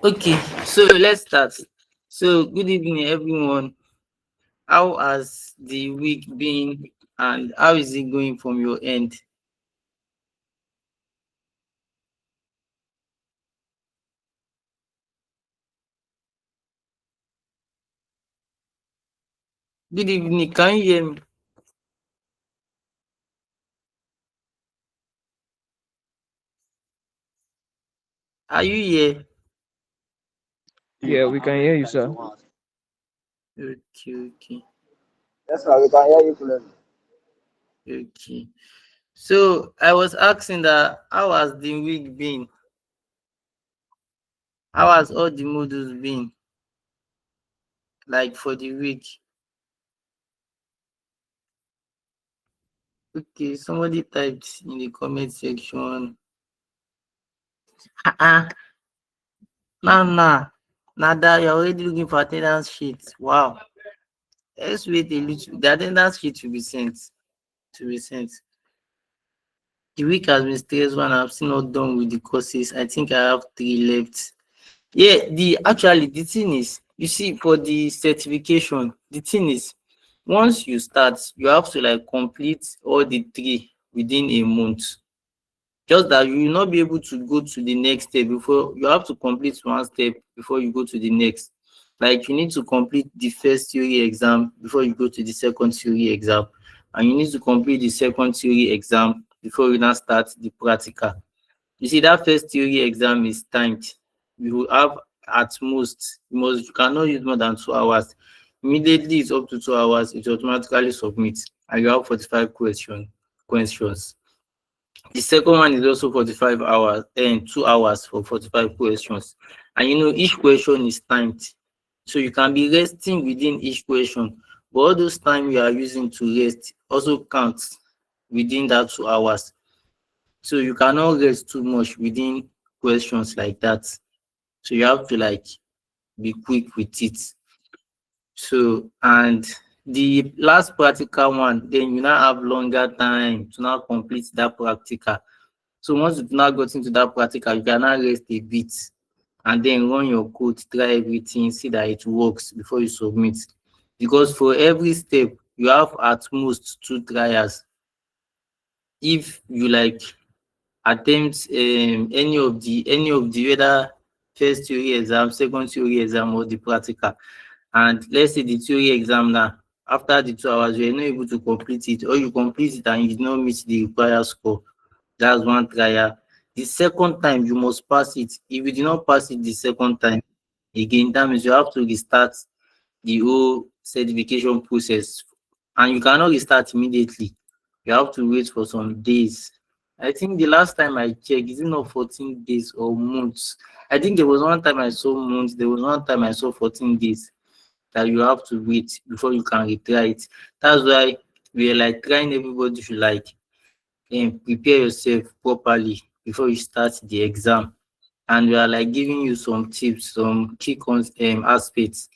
Okay, so let's start. So good evening, everyone. How has the week been, and how is it going from your end? Good evening. Can you hear me? Are you here? Yeah, we can hear you, sir. Okay, okay, Yes, sir, we can hear you clearly. okay. So I was asking that how has the week been? How has all the modules been like for the week? Okay, somebody typed in the comment section. Ah, nah. Nada, you're already looking for attendance sheet. Wow. Let's wait a little. The attendance sheet will be sent. To be sent. The week has been stressful and I'm still not done with the courses. I think I have 3 left. Yeah, the thing is, you see, for the certification, the thing is, once you start, you have to like complete all the 3 within a month. Just that you will not be able to go to the next step before you have to complete one step before you go to the next. Like you need to complete the first theory exam before you go to the second theory exam, and you need to complete the second theory exam before you now start the practical. You see, that first theory exam is timed. You will have at most, you cannot use more than 2 hours. Immediately it's up to 2 hours, it automatically submits, and you have 45 questions. The second one is also 45 hours and 2 hours for 45 questions. And you know, each question is timed. So you can be resting within each question. But all those time you are using to rest also counts within that 2 hours. So you cannot rest too much within questions like that. So you have to like be quick with it. So and the last practical one, then you now have longer time to now complete that practical. So once you've now got into that practical, you can now rest a bit and then run your code, try everything, see that it works before you submit. Because for every step, you have at most 2 trials. If you like attempt any of the whether first theory exam, second theory exam, or the practical, and let's say the theory exam now, after the 2 hours, you are not able to complete it, or you complete it and you did not meet the required score. That's one trial. The second time you must pass it. If you did not pass it the second time, again, that means you have to restart the whole certification process, and you cannot restart immediately. You have to wait for some days. I think the last time I checked, is it not 14 days or months? I think there was one time I saw months, there was one time I saw 14 days that you have to wait before you can retry it. That's why we are like trying everybody to like prepare yourself properly before you start the exam. And we are like giving you some tips, some key aspects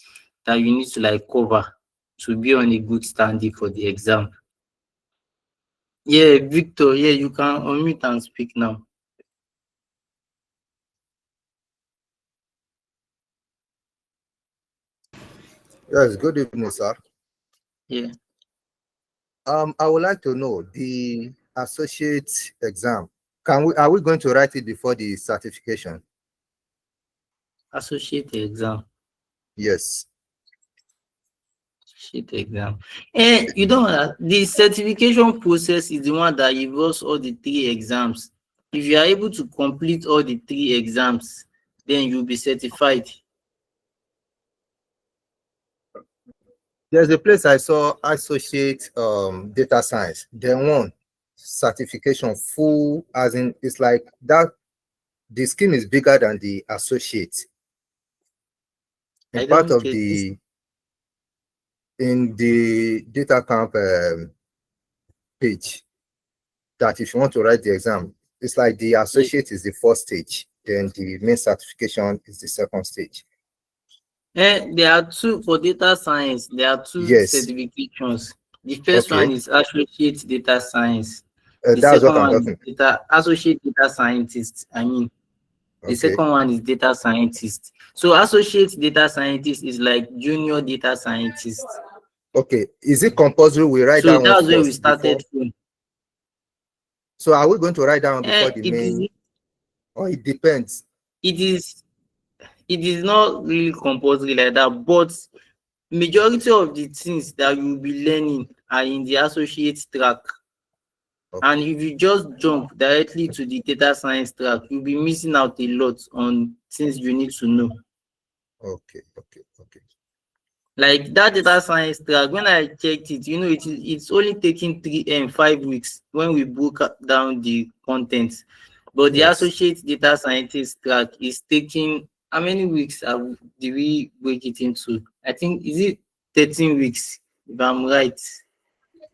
that you need to like cover to be on a good standing for the exam. Yeah, Victor, yeah, you can unmute and speak now. Yes, good evening, sir. Yeah, I would like to know the associate exam. Are we going to write it before the certification? associate exam. Yes. Associate exam. You don't know that the certification process is the one that involves all the 3 exams. If you are able to complete all the 3 exams, then you'll be certified. There's a place I saw associate data science. Then one certification full, as in it's like that. The scheme is bigger than the associate. In I part don't of get this. the data camp page, that if you want to write the exam, it's like the Yeah. associate is the first stage, then the main certification is the second stage. There are two for data science. There are two Yes. certifications. The first one Okay. is associate data science. The That's second what I'm one is talking. associate data scientist. I mean, The Okay. second one is data scientist. So associate data scientist is like junior data scientist. Okay. Is it compulsory we write So that one that's where we first before? started from. So are we going to write down before the It is main, or it depends? it is it is not really compulsory like that, but majority of the things that you will be learning are in the associate track. And Okay. if you just jump directly to the data science track, you'll be missing out a lot on things you need to know. Okay. Okay. Okay. Like that data science track, when I checked it, it's only taking 5 weeks when we broke down the content. But the Yes. associate data scientist track is taking how many weeks did we break it into? I think is it 13 weeks, if I'm right,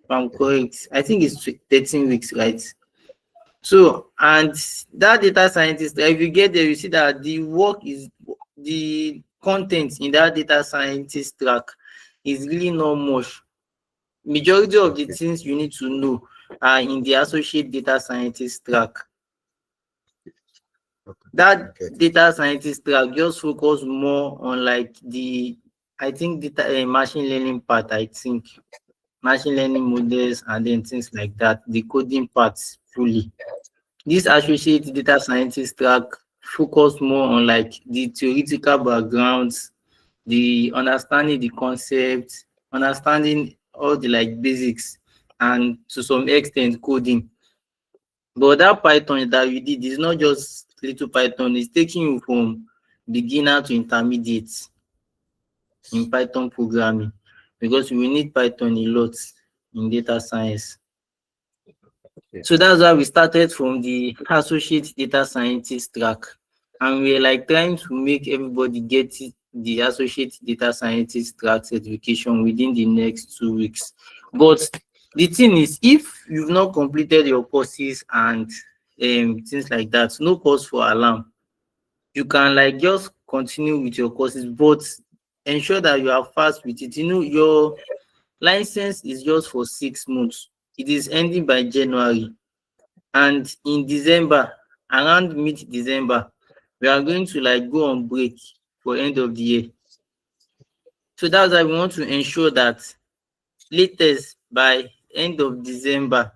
if I'm correct. I think it's 13 weeks, right? So, and that data scientist, if you get there, you see that the content in that data scientist track is really not much. Majority of the Okay. things you need to know are in the associate data scientist track. Okay. I That get it. data scientist track just focus more on like I think data machine learning part. I think machine learning models and then things like that. The coding parts fully. This associate data scientist track focus more on like the theoretical backgrounds, the understanding the concepts, understanding all the like basics, and to some extent coding. But that Python that you did is not just little Python, it's taking you from beginner to intermediate in Python programming, because we need Python a lot in data science. Okay. So that's why we started from the associate data scientist track. And we're like trying to make everybody get the associate data scientist track certification within the next 2 weeks. But the thing is, if you've not completed your courses and things like that, no cause for alarm. You can like just continue with your courses, but ensure that you are fast with it. Your license is just for 6 months. It is ending by January. And in December, around mid-December, we are going to like go on break for end of the year. So that's why we want to ensure that latest by end of December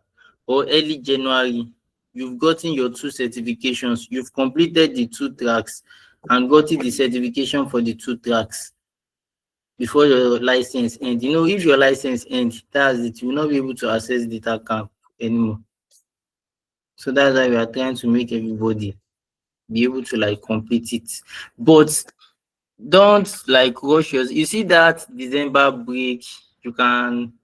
or early January, you've gotten your 2 certifications, you've completed the 2 tracks and gotten the certification for the 2 tracks before your license ends. If your license ends, that's it. You will not be able to access data camp anymore. So that's why we are trying to make everybody be able to like complete it. But don't like rush yours. You see that December break, you can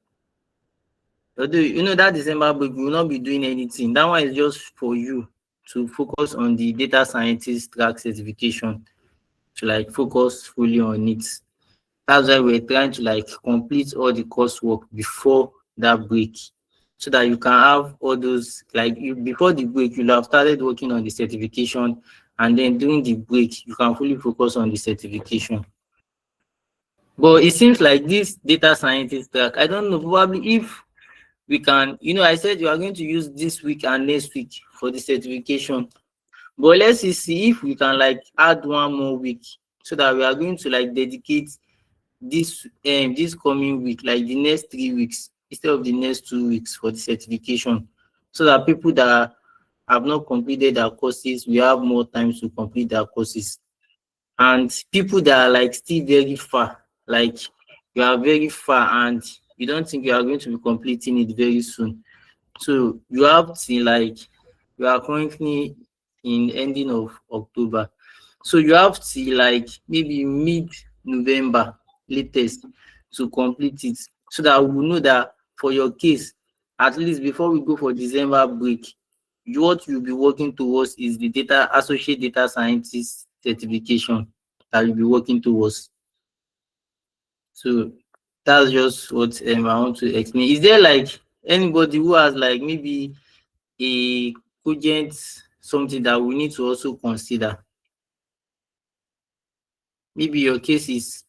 although that December break you will not be doing anything. That one is just for you to focus on the data scientist track certification, to like focus fully on it. That's why we're trying to like complete all the coursework before that break, so that you can have all those like you before the break you'll have started working on the certification, and then during the break you can fully focus on the certification. But it seems like this data scientist track, I don't know, probably if we can, I said you are going to use this week and next week for the certification. But let's see if we can like add one more week, so that we are going to like dedicate this coming week, like the next 3 weeks instead of the next 2 weeks for the certification, so that people that have not completed their courses, we have more time to complete their courses. And people that are like still very far, like you are very far and you don't think you are going to be completing it very soon. So you have to like you are currently in ending of October. So you have to like maybe mid-November latest to complete it, so that we will know that for your case, at least before we go for December break, what you'll be working towards is the data associate data scientist certification that you'll be working towards. So that's just what I want to explain. Is there like anybody who has like maybe a cogent something that we need to also consider? Maybe your case is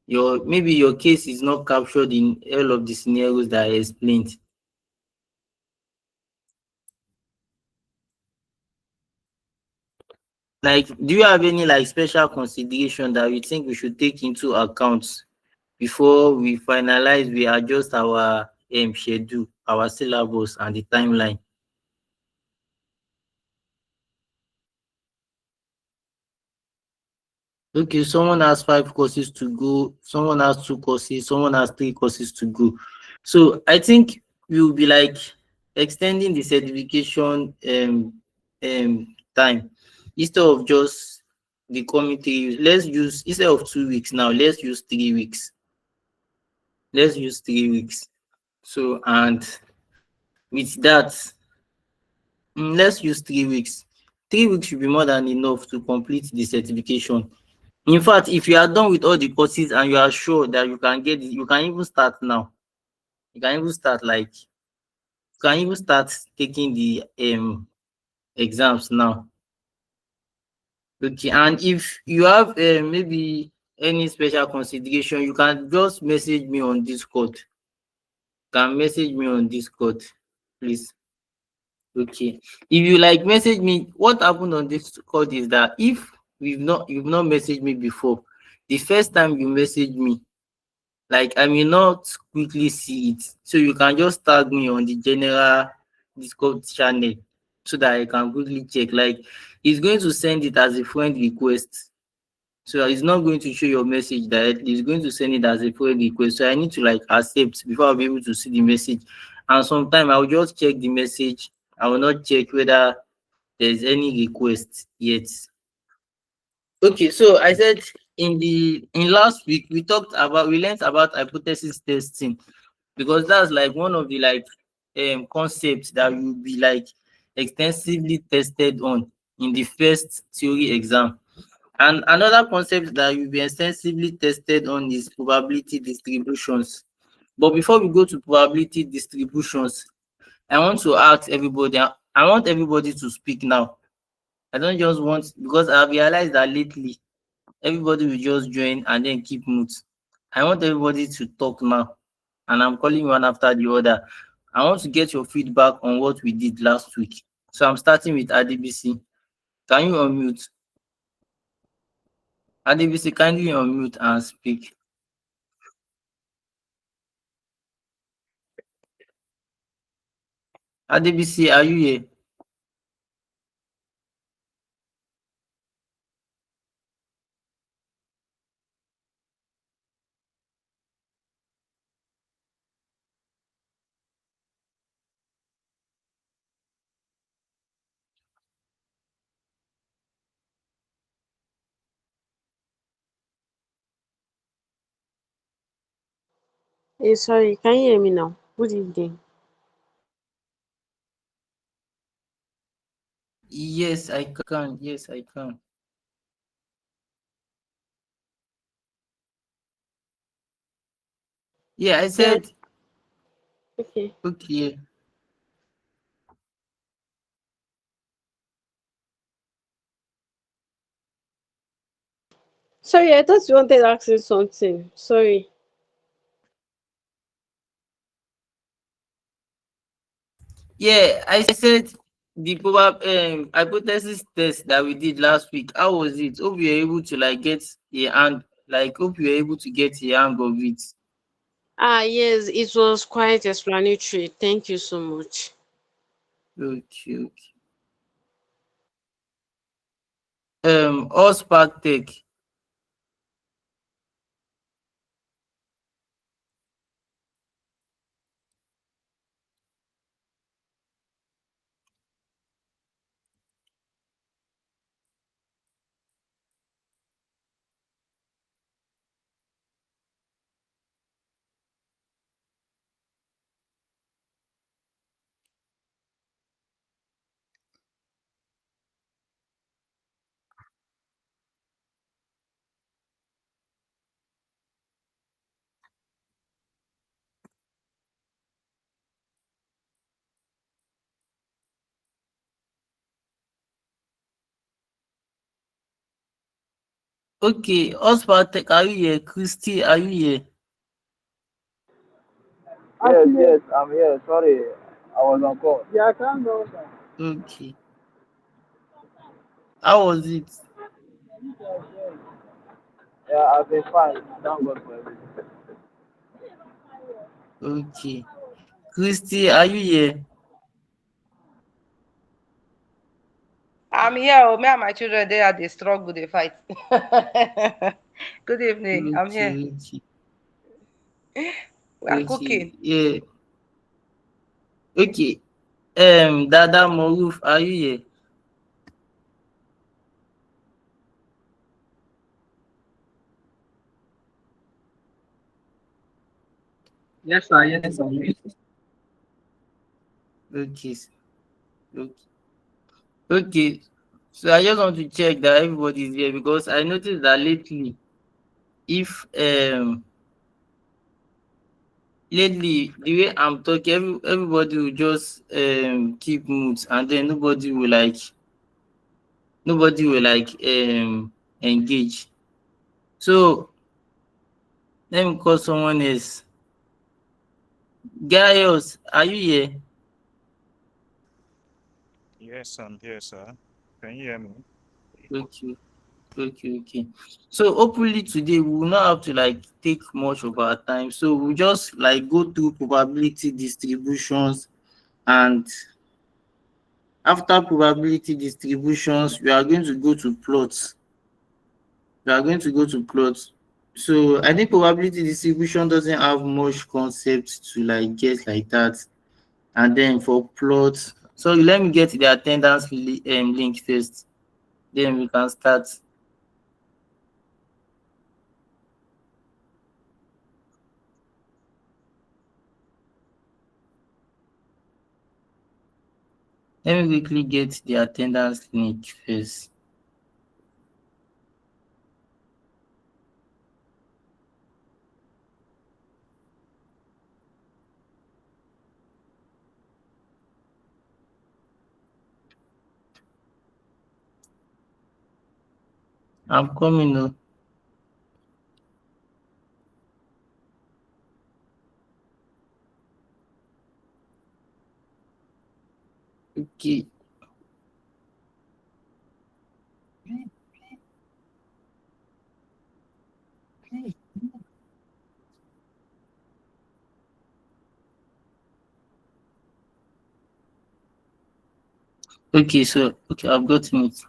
your case is not captured in all of the scenarios that I explained. Like, do you have any like special consideration that we think we should take into account before we finalize, we adjust our schedule, our syllabus, and the timeline? Okay, someone has 5 courses to go, someone has 2 courses, someone has 3 courses to go. So I think we will be like extending the certification time instead of just the committee. Let's use, instead of 2 weeks now, let's use 3 weeks. Let's use 3 weeks. So, and with that, let's use 3 weeks. 3 weeks should be more than enough to complete the certification. In fact, if you are done with all the courses and you are sure that you can get it, you can even start now. You can even start like you can even start taking the exams now. Okay, and if you have maybe any special consideration, you can just message me on Discord. You can message me on Discord, please. Okay. If you like message me, what happened on Discord is that if you've not messaged me before, the first time you message me, like I may not quickly see it. So you can just tag me on the general Discord channel so that I can quickly check. Like it's going to send it as a friend request. So it's not going to show your message directly. It's going to send it as a friend request. So I need to like accept before I'll be able to see the message. And sometimes I'll just check the message. I will not check whether there's any request yet. Okay, so I said in last week we learned about hypothesis testing, because that's like one of the like concepts that will be like extensively tested on in the first theory exam. And another concept that will be extensively tested on is probability distributions. But before we go to probability distributions, I want to ask everybody, I want everybody to speak now. I don't just want, because I've realized that lately everybody will just join and then keep mute. I want everybody to talk now, and I'm calling one after the other. I want to get your feedback on what we did last week. So I'm starting with ADBC. Can you unmute? ADBC, kindly unmute and speak. ADBC, are you here? Hey, sorry, can you hear me now? Good evening. Yes, I can. Yes, I can. Yeah, I Yeah, said okay. okay. Sorry, I thought you wanted to ask me something. Sorry. Yeah, I said the hypothesis test that we did last week. How was it? Hope you were able to like get a hang. Like hope you were able to get a hang of it. Ah, yes, it was quite explanatory. Thank you so much. Okay, okay. All Spark Tech. Okay, All Spark Tech. Are you here? Christy, are you here? Yes, yes, I'm here. Sorry, I was on call. Yeah, I can't go. Okay. How was it? Yeah, I've been fine. Thank God for everything. Okay. Christy, are you here? I'm here. Oh, me and my children, they are the struggle, they fight. Good evening. I'm here. Okay, okay, We are okay. cooking. Yeah. Okay. Dada Moruf, are you here? Yes, sir. Yes, sir. Okay. Okay. Okay. So I just want to check that everybody is here because I noticed that lately, if lately the way I'm talking, everybody will just keep mute and then nobody will engage. So let me call someone else. Gaius, are you here? Yes, I'm here, sir. Can you hear me? Okay, okay. So hopefully today we will not have to take much of our time. So we'll just go through probability distributions, and after probability distributions, we are going to go to plots. We are going to go to plots. So I think probability distribution doesn't have much concept to get like that. And then for plots, so let me get the attendance link first. Then we can start. Let me quickly get the attendance link first. I'm coming now. Okay. Okay, so I've gotten it.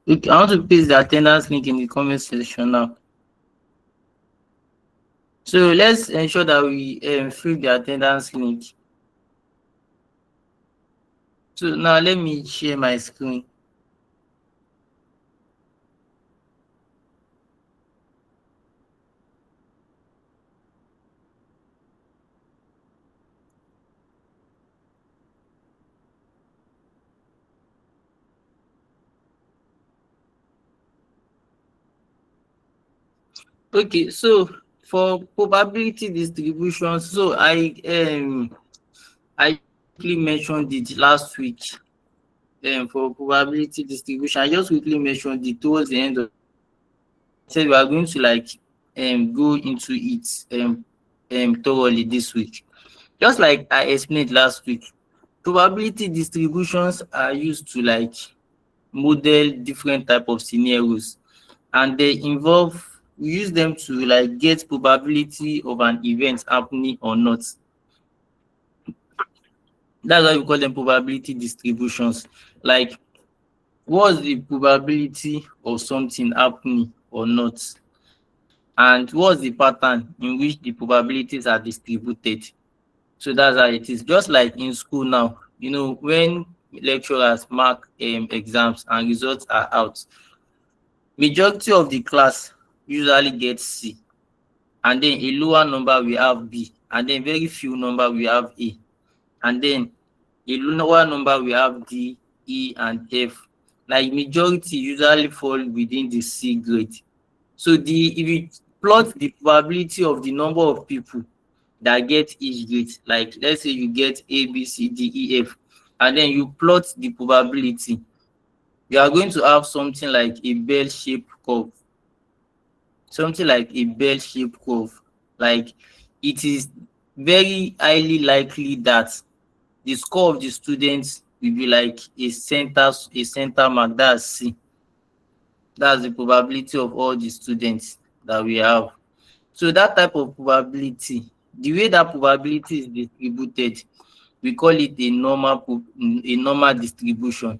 Okay, I want to paste the attendance link in the comment section now. So let's ensure that we fill the attendance link. So now let me share my screen. Okay, so for probability distribution, so I quickly mentioned it last week. For probability distribution, I just quickly mentioned it towards the end of said we are going to go into it thoroughly this week. Just like I explained last week, probability distributions are used to model different type of scenarios, and they involve we use them to get probability of an event happening or not. That's why we call them probability distributions. Like, what's the probability of something happening or not? And what's the pattern in which the probabilities are distributed? So that's how it is. Just like in school now, when lecturers mark exams and results are out, majority of the class usually gets C, and then a lower number we have B, and then very few number we have A, and then a lower number we have D, E, and F. Like majority usually fall within the C grade. So if you plot the probability of the number of people that get each grade, like let's say you get A, B, C, D, E, F, and then you plot the probability, you are going to have something like a bell-shaped curve. Something like a bell-shaped curve. Like it is very highly likely that the score of the students will be like a center mark. That's C. That's the probability of all the students that we have. So that type of probability, the way that probability is distributed, we call it a normal distribution.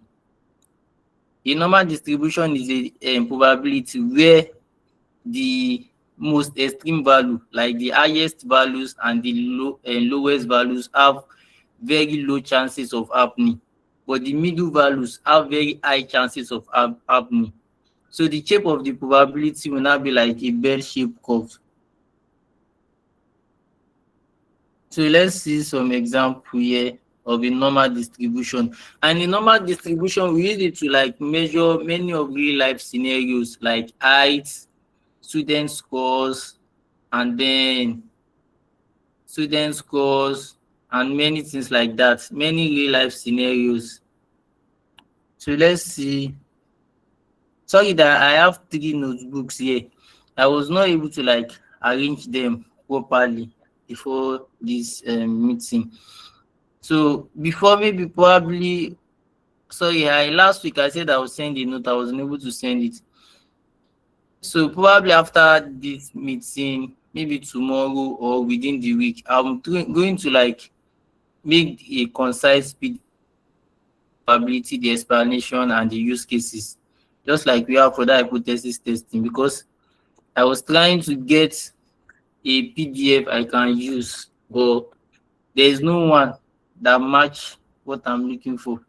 A normal distribution is a probability where the most extreme value, like the highest values and the lowest values, have very low chances of happening, but the middle values have very high chances of happening. So the shape of the probability will now be like a bell-shaped curve. So let's see some example here of a normal distribution. And in normal distribution, we use it to like measure many of real life scenarios like height, student scores, and then student scores and many things like that, many real life scenarios. So let's see. Sorry that I have 3 notebooks here. I was not able to like arrange them properly before this meeting. So before, maybe probably, sorry, last week I said I would send a note. I wasn't able to send it. So probably after this meeting, maybe tomorrow or within the week, I'm going to like make a concise PDF probability, the explanation, and the use cases, just like we have for that hypothesis testing, because I was trying to get a PDF I can use, but there is no one that match what I'm looking for.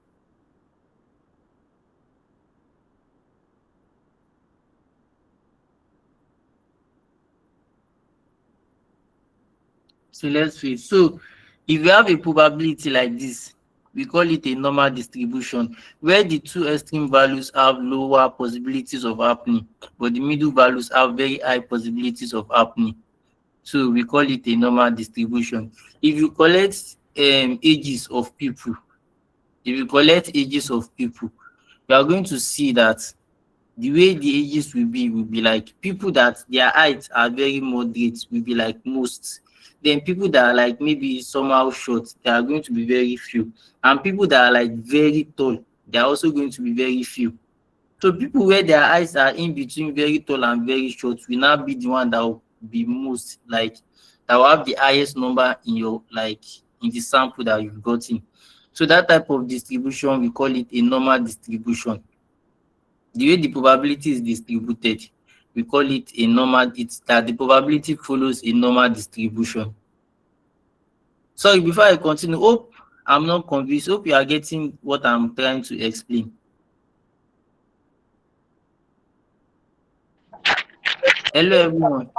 So let's see. So if you have a probability like this, we call it a normal distribution, where the two extreme values have lower possibilities of happening, but the middle values have very high possibilities of happening. So we call it a normal distribution. If you collect ages of people, you are going to see that the way the ages will be like people that their heights are very moderate will be like most. Then people that are like maybe somehow short, they are going to be very few. And people that are like very tall, they are also going to be very few. So people where their eyes are in between very tall and very short will now be the one that will be most like, that will have the highest number in your like in the sample that you've gotten. So that type of distribution, we call it a normal distribution. The way the probability is distributed, we call it a normal. It's that the probability follows a normal distribution. Sorry, before I continue, hope I'm not confused. Hope you are getting what I'm trying to explain. Hello, everyone.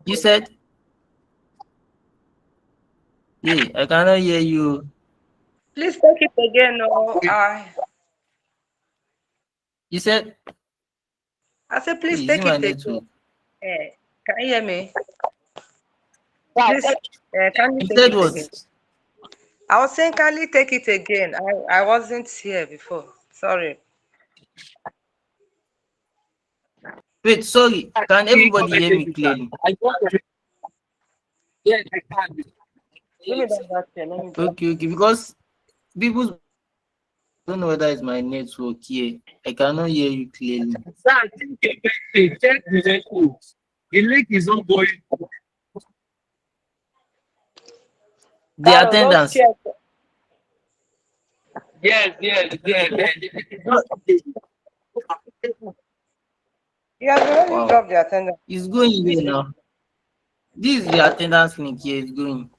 You said, yeah, I cannot hear you. Please take it again. No, You said, I said, hey, please is it take my it again. network? Can you hear me? Please, can you You take said it what? again? I was saying, can you take it again? I wasn't here before. Sorry. Wait, sorry. Can everybody hear me clearly? Give me that here. Let me just. Okay, okay. Because people don't know whether it's my network here. I cannot hear you clearly. The link is not going. The Carol, don't attendance. share. Yes. You have already Wow. dropped the attendance. It's going here now. This is the attendance link here. It's going.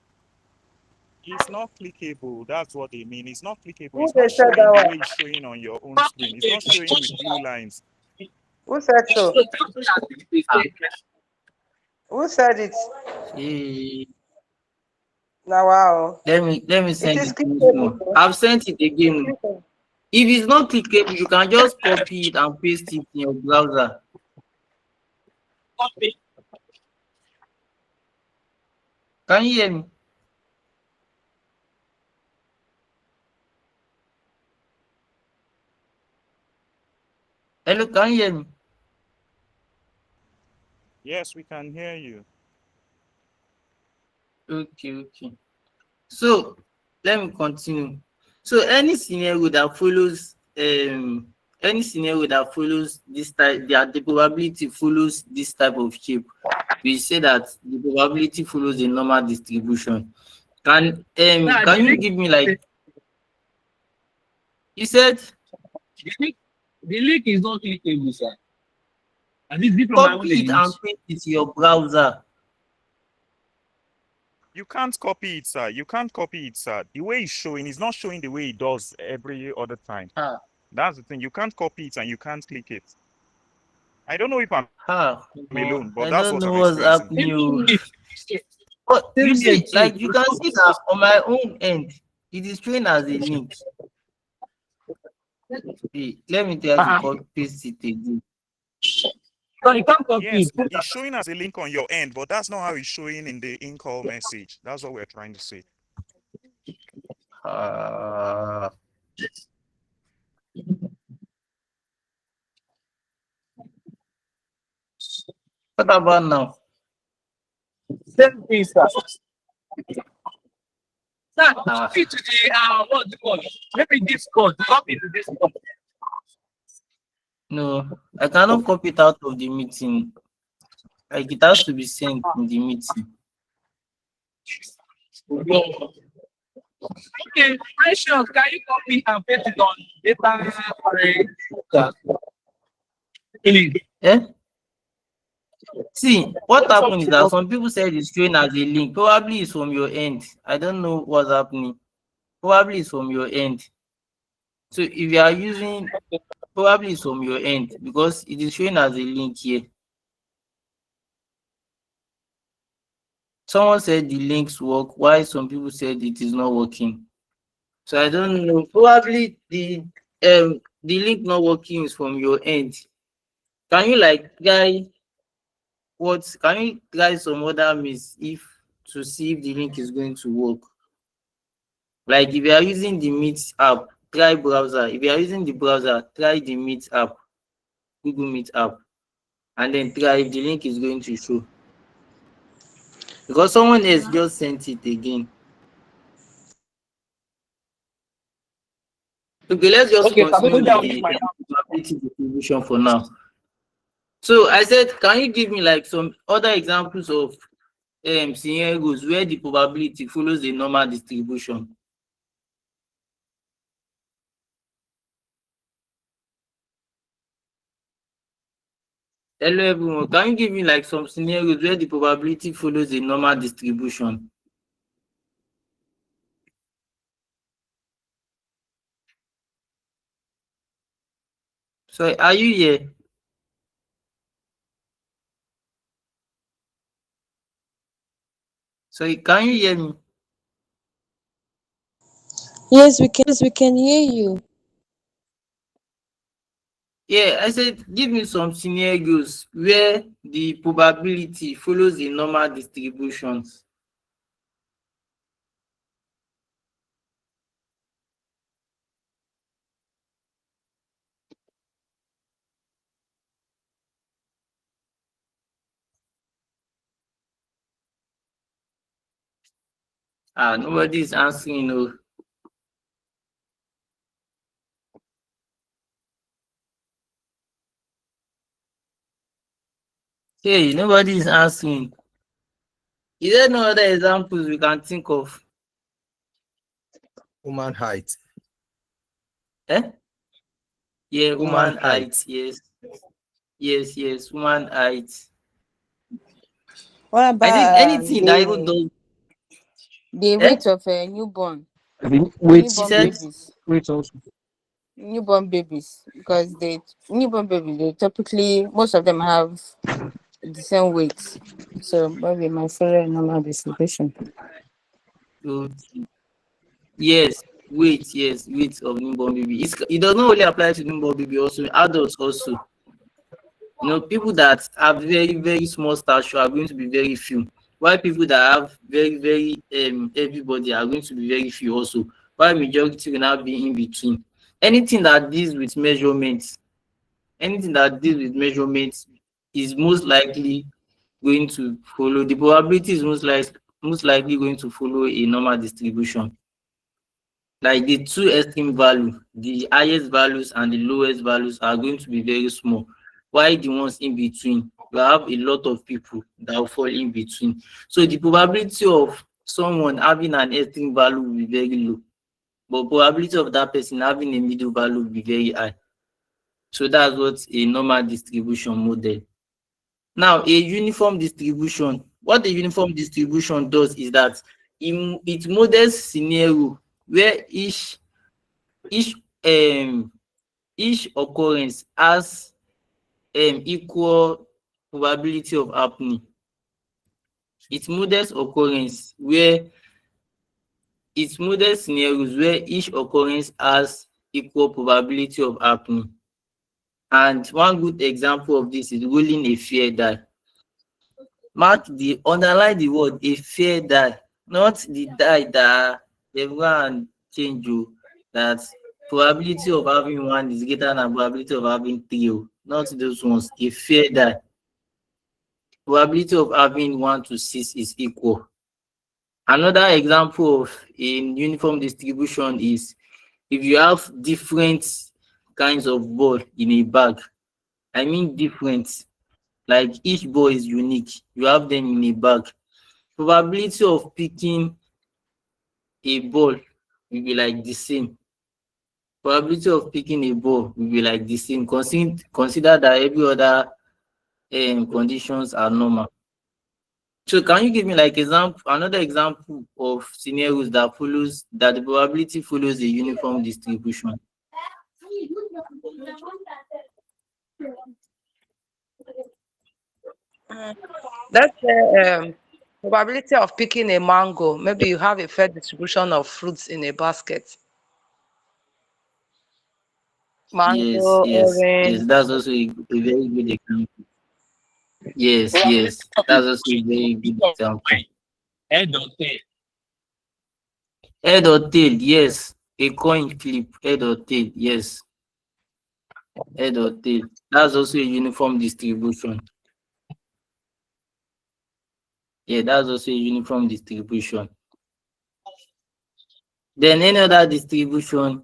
It's not clickable. That's what they mean. It's not clickable. Who It's they not said showing that the one? way it's showing on your own screen. It's not showing with blue lines. Who said so? Who said it? Eh, Now, wow. let me It send is it once clickable, more. though. I've sent it It's again. clickable. If it's not clickable, you can just copy it and paste it in your browser. Can you hear me? Hello, can you hear me? Yes, we can hear you. Okay. So let me continue. So any scenario that follows this type, the probability follows this type of shape, we say that the probability follows a normal distribution. Can Nah, can you give me like you said the link, the link is not clickable, sir. And this is from my own copy it and use. paste it to your browser? You can't copy it, sir. You can't copy it, sir. The way it's showing is not showing the way it does every other time. Ah, That's the thing. You can't copy it and you can't click it. I don't know if I'm alone, but I that's don't what know I'm what's experiencing. happening. But you see, like you can see that on my own end, it is showing as a link. Hey, let me try to copy paste it again. No, you can't copy Yes, it. it's showing as a link on your end, but that's not how it's showing in the in-call message. That's what we're trying to say. Ah, what about now? Same thing, sir. Sir, Ah. copy to the what's it called? Maybe Discord. Copy to Discord. No, I cannot copy it out of the meeting. Like it has to be sent in the meeting. Okay, Precious, can you copy and paste it on data? Please. Eh? See, what happened is that some people said it's showing as a link. Probably it's from your end. I don't know what's happening. Probably it's from your end. So if you are using, probably it's from your end because it is showing as a link here. Someone said the links work, while some people said it is not working. So I don't know. Probably the link not working is from your end. Can you like try what? Can you try some other means if to see if the link is going to work? Like if you are using the Meet app, try browser. If you are using the browser, try the Meet app, Google Meet app, and then try if the link is going to show. Because someone else just sent it again. Okay, let's just Okay, continue with the probability distribution for now. So I said, can you give me like some other examples of scenarios where the probability follows a normal distribution? Hello everyone, can you give me like some scenarios where the probability follows a normal distribution? So are you here? So can you hear me? Yes, we can hear you. Yeah, I said give me some scenarios where the probability follows a normal distribution. Nobody is answering. No. Hey, nobody is answering. Is there no other examples we can think of? Human height. Eh? Yeah, Human human height. height. Yes, human height. What I think about anything that even does. the Eh? weight of a newborn? Wait, She Newborn said, babies. wait also. Newborn babies. Because newborn babies, they typically, most of them have the same weight. So maybe my follow a normal distribution. oh, yes, weight of newborn baby. It does not only apply to newborn baby, also adults also. People that have very, very small stature are going to be very few. While people that have very, very heavy body are going to be very few also. While majority will now be in between. Anything that deals with measurements, anything that deals with measurements is most likely going to follow. The probability is most most likely going to follow a normal distribution. Like the two extreme value, the highest values and the lowest values are going to be very small, while the ones in between, you have a lot of people that will fall in between. So the probability of someone having an extreme value will be very low, but probability of that person having a middle value will be very high. So that's what a normal distribution model. Now, a uniform distribution, what a uniform distribution does is that it models scenario where each um each occurrence has equal probability of happening. It models occurrence where it models scenarios where each occurrence has equal probability of happening. And one good example of this is rolling a fair die. Underline the word a fair die, not the die that they go and change you, that probability of having one is greater than probability of having three. Not those ones. A fair die. Probability of having 1 to 6 is equal. Another example of a uniform distribution is if you have different kinds of ball in a bag. I mean different, like each ball is unique. You have them in a bag. Probability of picking a ball will be like the same. Probability of picking a ball will be like the same. Consider that every other conditions are normal. So can you give me like another example of scenarios that the probability follows a uniform distribution? Let's say probability of picking a mango. Maybe you have a fair distribution of fruits in a basket. Yes, Mango, yes, yes. orange. That's also a very good example. Yes, Probability yes. of That's also a it very good of example. mine. Head or tail. Head or tail, yes. A coin flip, head or tail, yes. Head or tail. That's also a uniform distribution. Yeah, that's also a uniform distribution. Then any other distribution.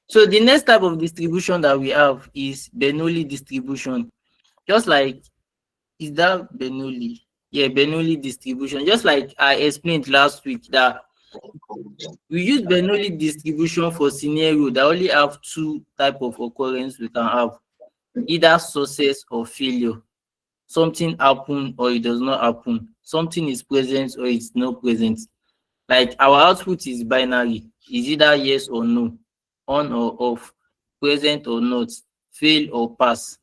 So the next type of distribution that we have is Bernoulli distribution. Just like, is that Bernoulli? Yeah, Bernoulli distribution. Just like I explained last week that we use Bernoulli distribution for scenario that only have two type of occurrence we can have, either success or failure. Something happen or it does not happen. Something is present or it's not present. Like our output is binary, is either yes or no, on or off, present or not, fail or pass,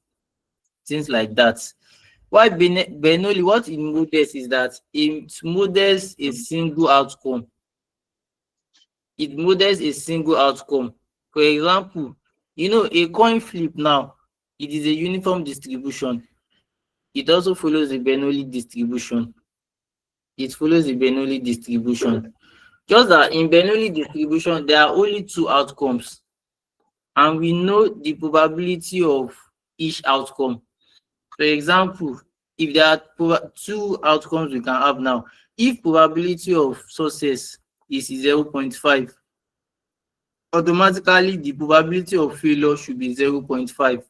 things like that. Why Bernoulli, what it models is that it models a single outcome. It models a single outcome. For example, a coin flip now, it is a uniform distribution. It also follows a Bernoulli distribution. It follows the Bernoulli distribution. Just that in Bernoulli distribution, there are only two outcomes, and we know the probability of each outcome. For example, if there are two outcomes we can have now, if probability of success is 0.5, automatically the probability of failure should be 0.5,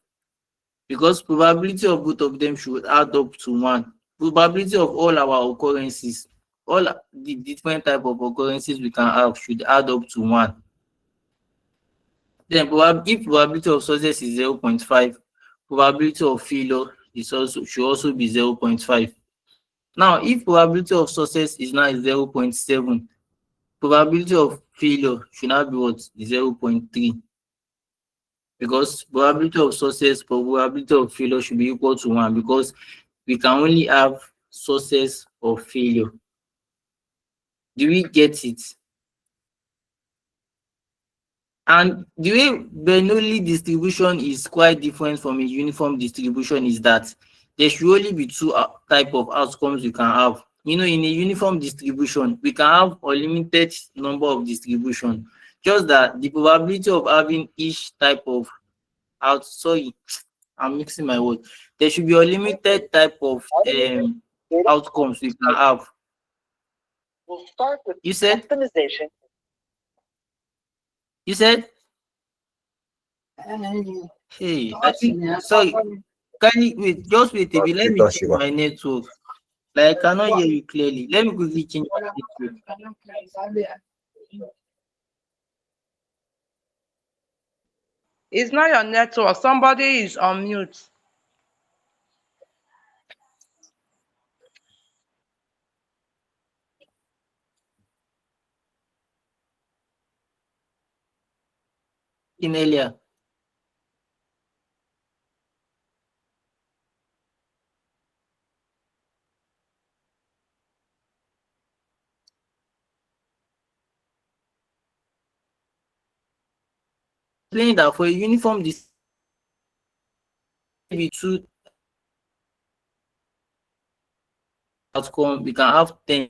because probability of both of them should add up to 1. Probability of all our occurrences, all the different type of occurrences we can have should add up to 1. Then if probability of success is 0.5, probability of failure should also be 0.5. Now, if probability of success is now 0.7, probability of failure should now be what? 0.3. Because probability of success for probability of failure should be equal to 1, because we can only have success or failure. Do we get it? And the way Bernoulli distribution is quite different from a uniform distribution is that there should only be two type of outcomes we can have. In a uniform distribution, we can have unlimited number of distribution. Just that the probability of having each type of I'm mixing my words. There should be a limited type of outcomes we can have. We'll start with You said? optimization. You said? Hey, sorry. Can you wait? Just wait a bit. Let me Victor change Shiva. my network. Like I cannot hear you clearly. Let me quickly change my network. It's not your network. Somebody is on mute. In earlier. Explain that for a uniform this be two outcome, we can have 10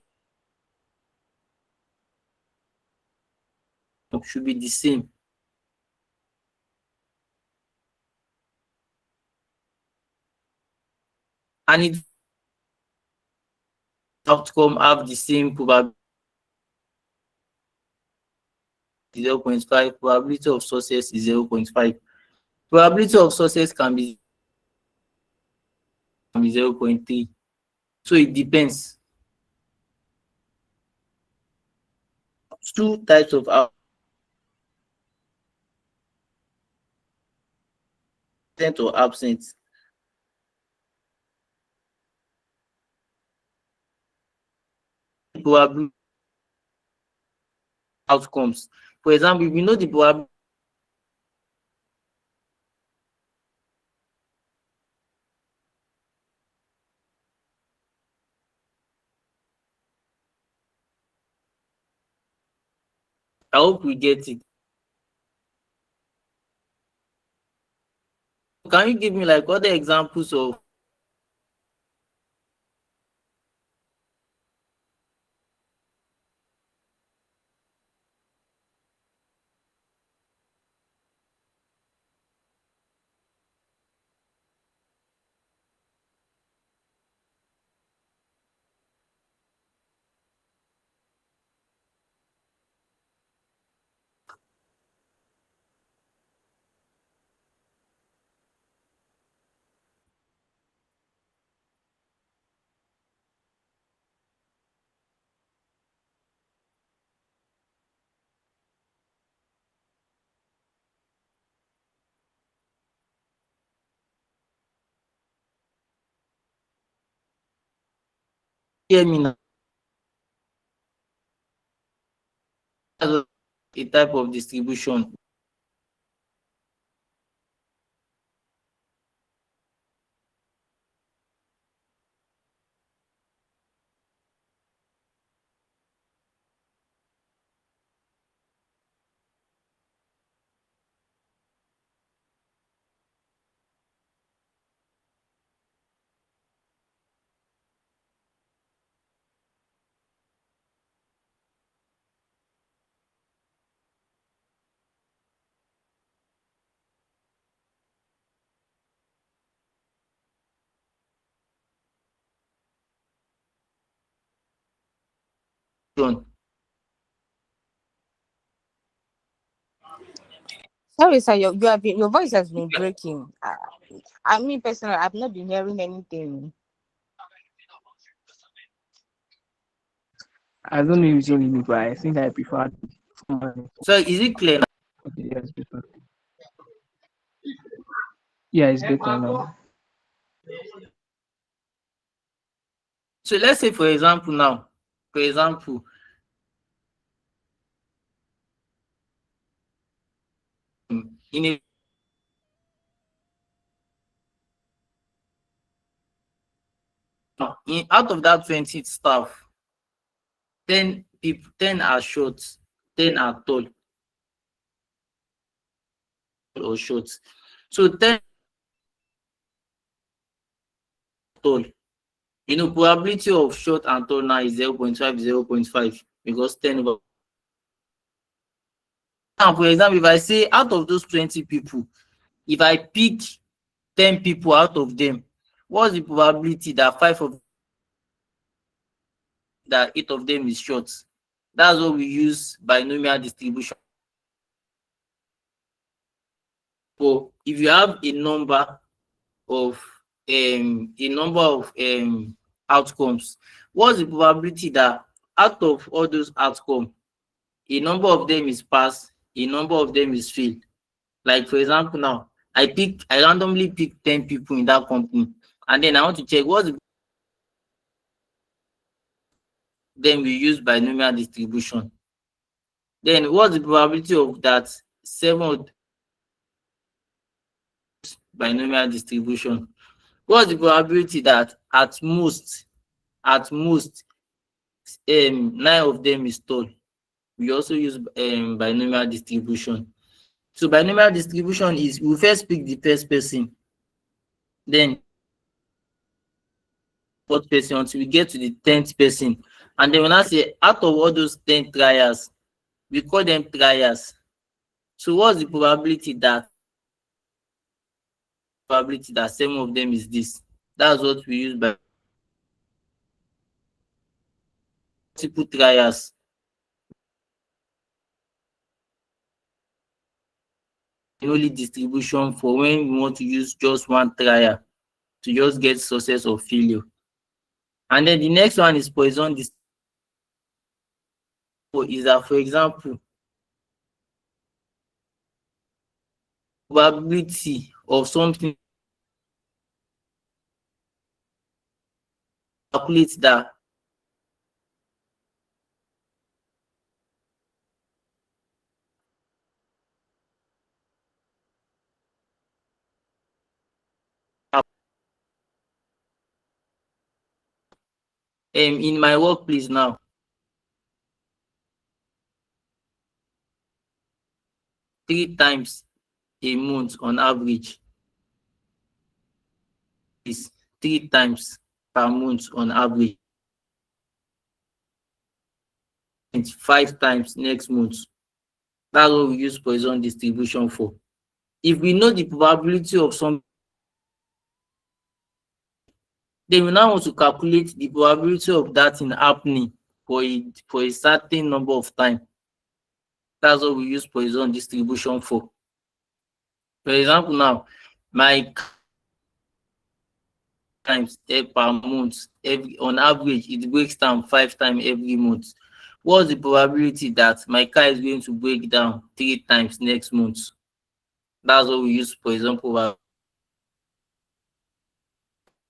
should be the same. And it outcome have the same probability 0.5, probability of success is 0.5. Probability of success can be 0.3. So it depends. Two types of present or absent. Probability outcomes. For example, if we know the probability, I hope we get it. Can you give me like other examples of hear me now? A type of distribution. Sorry, sir, your voice has been breaking. I mean, personally, I've not been hearing anything. I don't know if it's only me, but I think I prefer. So is it clear now? Okay, yeah, it's better. Yeah, it's better now. So let's say for example now, in a out of that 20 staff, 10 people, 10 are short, 10 are tall or short. So 10 tall. You know, probability of short and tall now is 0.5, 0.5 because 10 over. Now, for example, if I say out of those 20 people, if I pick 10 people out of them, what's the probability that 5 of that 8 of them is short. That's what we use binomial distribution. But if you have a number of outcomes, what's the probability that out of all those outcomes, a number of them is pass, a number of them is fail? Like for example, now I randomly pick 10 people in that company, and then I want to check then we use binomial distribution. Then what's the probability of that 7 binomial distribution? What's the probability that at most 9 of them is tall? We also use binomial distribution. So binomial distribution is we first pick the first person, then fourth person until we get to the 10th person, and then when I say out of all those 10 trials, we call them trials. So what's the probability that 7 of them is this? That's what we use by multiple trials. Only distribution for when we want to use just one trial to just get success or failure. And then the next one is Poisson distribution. Is that, for example, probability of something, calculate that in my workplace now, three times a month on average is 3 times per month on average, and 5 times next month. That's what we use Poisson distribution for. If we know the probability of something, then we now want to calculate the probability of that thing happening for a certain number of time. That's what we use Poisson distribution for. For example, now my times per month, on average, it breaks down 5 times every month. What's the probability that my car is going to break down 3 times next month? That's what we use, for example.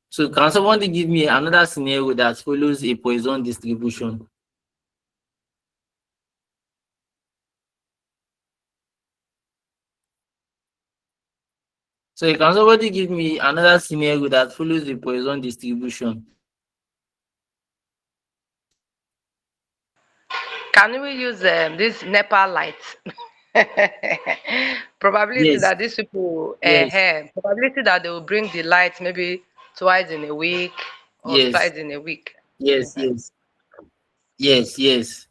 So can somebody give me another scenario that follows a Poisson distribution? So can somebody give me another scenario that follows the Poisson distribution? Can we use this NEPA light? Probability Yes, that these people yes, probability that they will bring the light maybe twice in a week or yes, thrice in a week. yes, yes.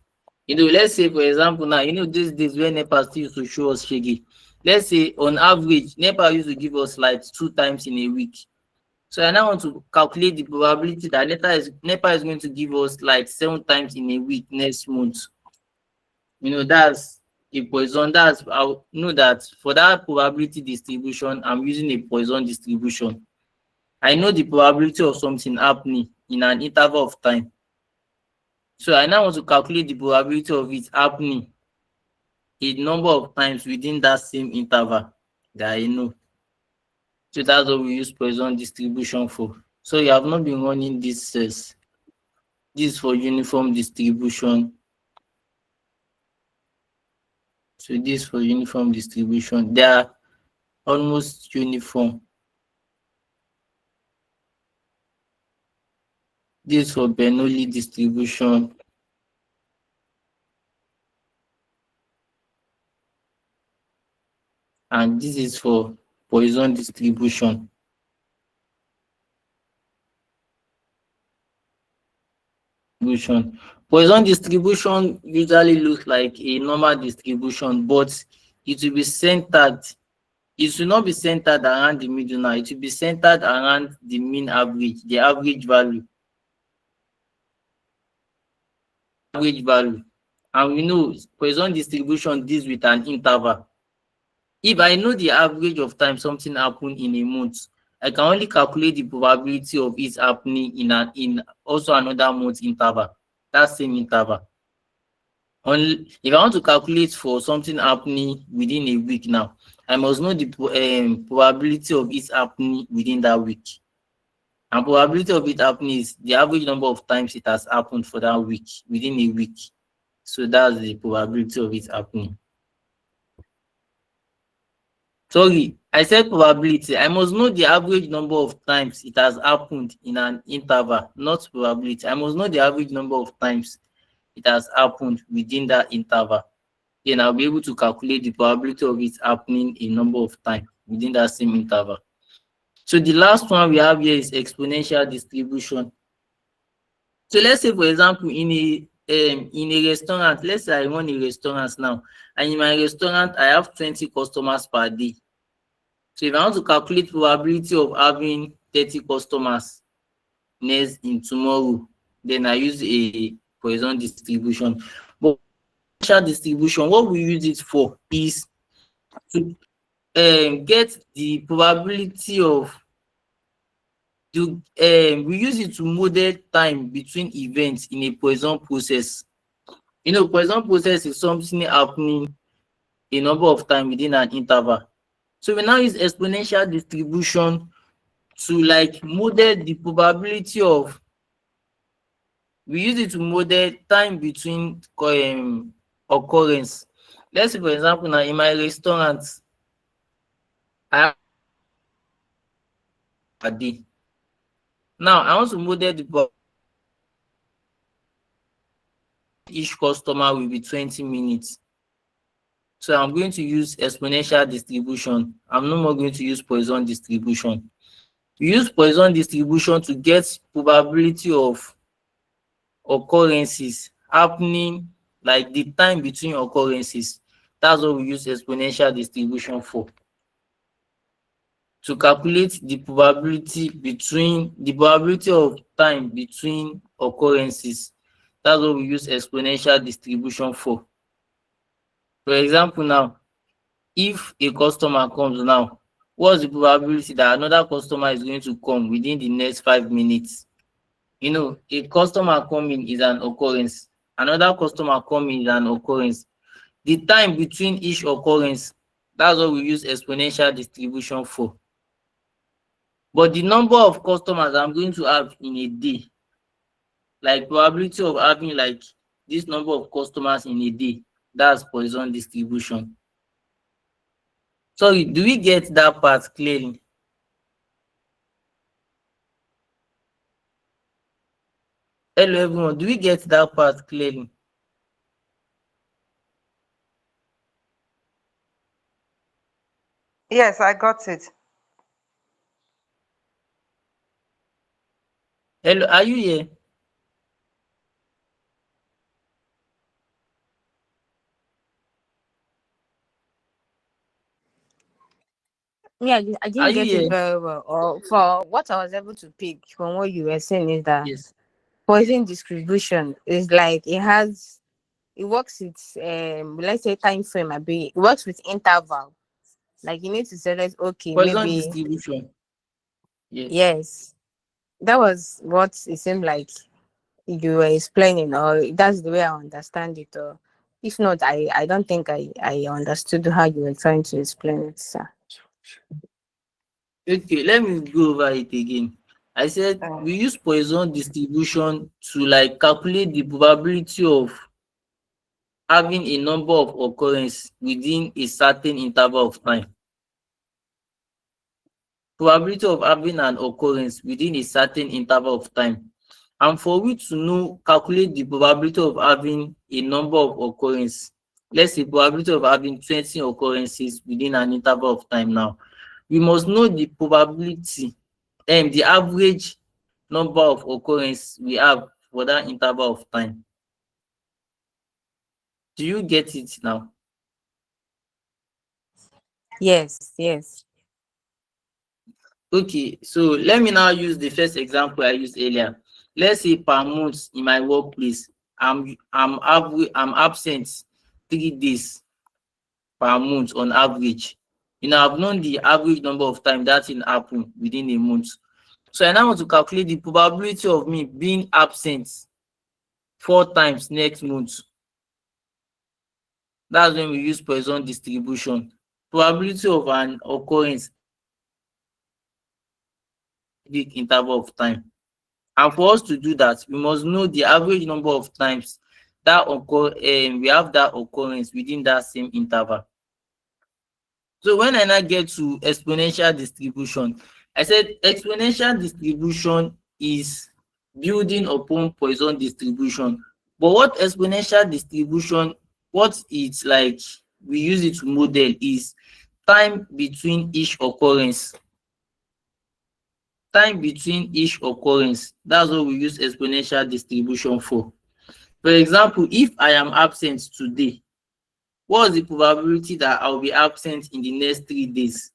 Let's say for example now, these days when NEPA still used to show us shaggy. Let's say on average, NEPA used to give us light 2 times in a week. So I now want to calculate the probability that NEPA is going to give us light 7 times in a week next month. That's a Poisson. I know that for that probability distribution, I'm using a Poisson distribution. I know the probability of something happening in an interval of time. So I now want to calculate the probability of it happening a number of times within that same interval that I know. So that's what we use Poisson distribution for. So you have not been running this test. This is for uniform distribution. So this for uniform distribution. They are almost uniform. This for Bernoulli distribution. And this is for Poisson distribution. Poisson distribution usually looks like a normal distribution, but it will be centered. It should not be centered around the middle now. It will be centered around the mean average, the average value. average value. And we know Poisson distribution deals with an interval. If I know the average of time something happened in a month, I can only calculate the probability of it happening in also another month interval, that same interval. Only if I want to calculate for something happening within a week now, I must know the probability of it happening within that week. And probability of it happening is the average number of times it has happened for that week, within a week. So that's the probability of it happening. Sorry, I said probability. I must know the average number of times it has happened in an interval, not probability. I must know the average number of times it has happened within that interval. Then I'll be able to calculate the probability of it happening a number of times within that same interval. So the last one we have here is exponential distribution. So let's say, for example, in a restaurant, let's say I run a restaurant now, and in my restaurant I have 20 customers per day. So if I want to calculate probability of having 30 customers next in tomorrow, then I use a Poisson distribution. But exponential distribution, what we use it for is to get the probability of we use it to model time between events in a Poisson process. You know, Poisson process is something happening a number of times within an interval. So we now use exponential distribution to like model the probability of, we use it to model time between occurrence. Let's say, for example, now in my restaurant, I have a day. Now I want to model the probability each customer will be 20 minutes. So I'm going to use exponential distribution. I'm no more going to use Poisson distribution. We use Poisson distribution to get probability of occurrences happening, like the time between occurrences. That's what we use exponential distribution for. To calculate the probability of time between occurrences. That's what we use exponential distribution for. For example, now, if a customer comes now, what's the probability that another customer is going to come within the next 5 minutes? You know, a customer coming is an occurrence. Another customer coming is an occurrence. The time between each occurrence, that's what we use exponential distribution for. But the number of customers I'm going to have in a day, like probability of having like this number of customers in a day, that's Poisson distribution. Sorry, do we get that part clearly? Hello everyone, do we get that part clearly? Yes, I got it. Hello, are you here? Yeah, I Are didn't you get it here? very well. Or for what I was able to pick from what you were saying is that Yes. Poisson distribution is like it works with let's say time frame, it works with interval. Like you need to select okay, Poisson maybe distribution. Yes. yes. That was what it seemed like you were explaining, or that's the way I understand it, or if not, I don't think I understood how you were trying to explain it, sir. Okay, let me go over it again. I said we use Poisson distribution to like calculate the probability of having a number of occurrence within a certain interval of time. Probability of having an occurrence within a certain interval of time. And for we to know, calculate the probability of having a number of occurrence, let's say probability of having 20 occurrences within an interval of time now, we must know the probability and the average number of occurrence we have for that interval of time. Do you get it now? Yes. Okay, so let me now use the first example I used earlier. Let's say per month in my workplace, I'm absent 3 days per month on average. I've known the average number of time that thing happen within a month. So I now want to calculate the probability of me being absent 4 times next month. That's when we use Poisson distribution. Probability of an occurrence big interval of time. And for us to do that, we must know the average number of times that we have that occurrence within that same interval. So when I now get to exponential distribution, I said exponential distribution is building upon Poisson distribution. But what exponential distribution, what it's like we use it to model is time between each occurrence. Time between each occurrence. That's what we use exponential distribution for. For example, if I am absent today, what's the probability that I'll be absent in the next 3 days?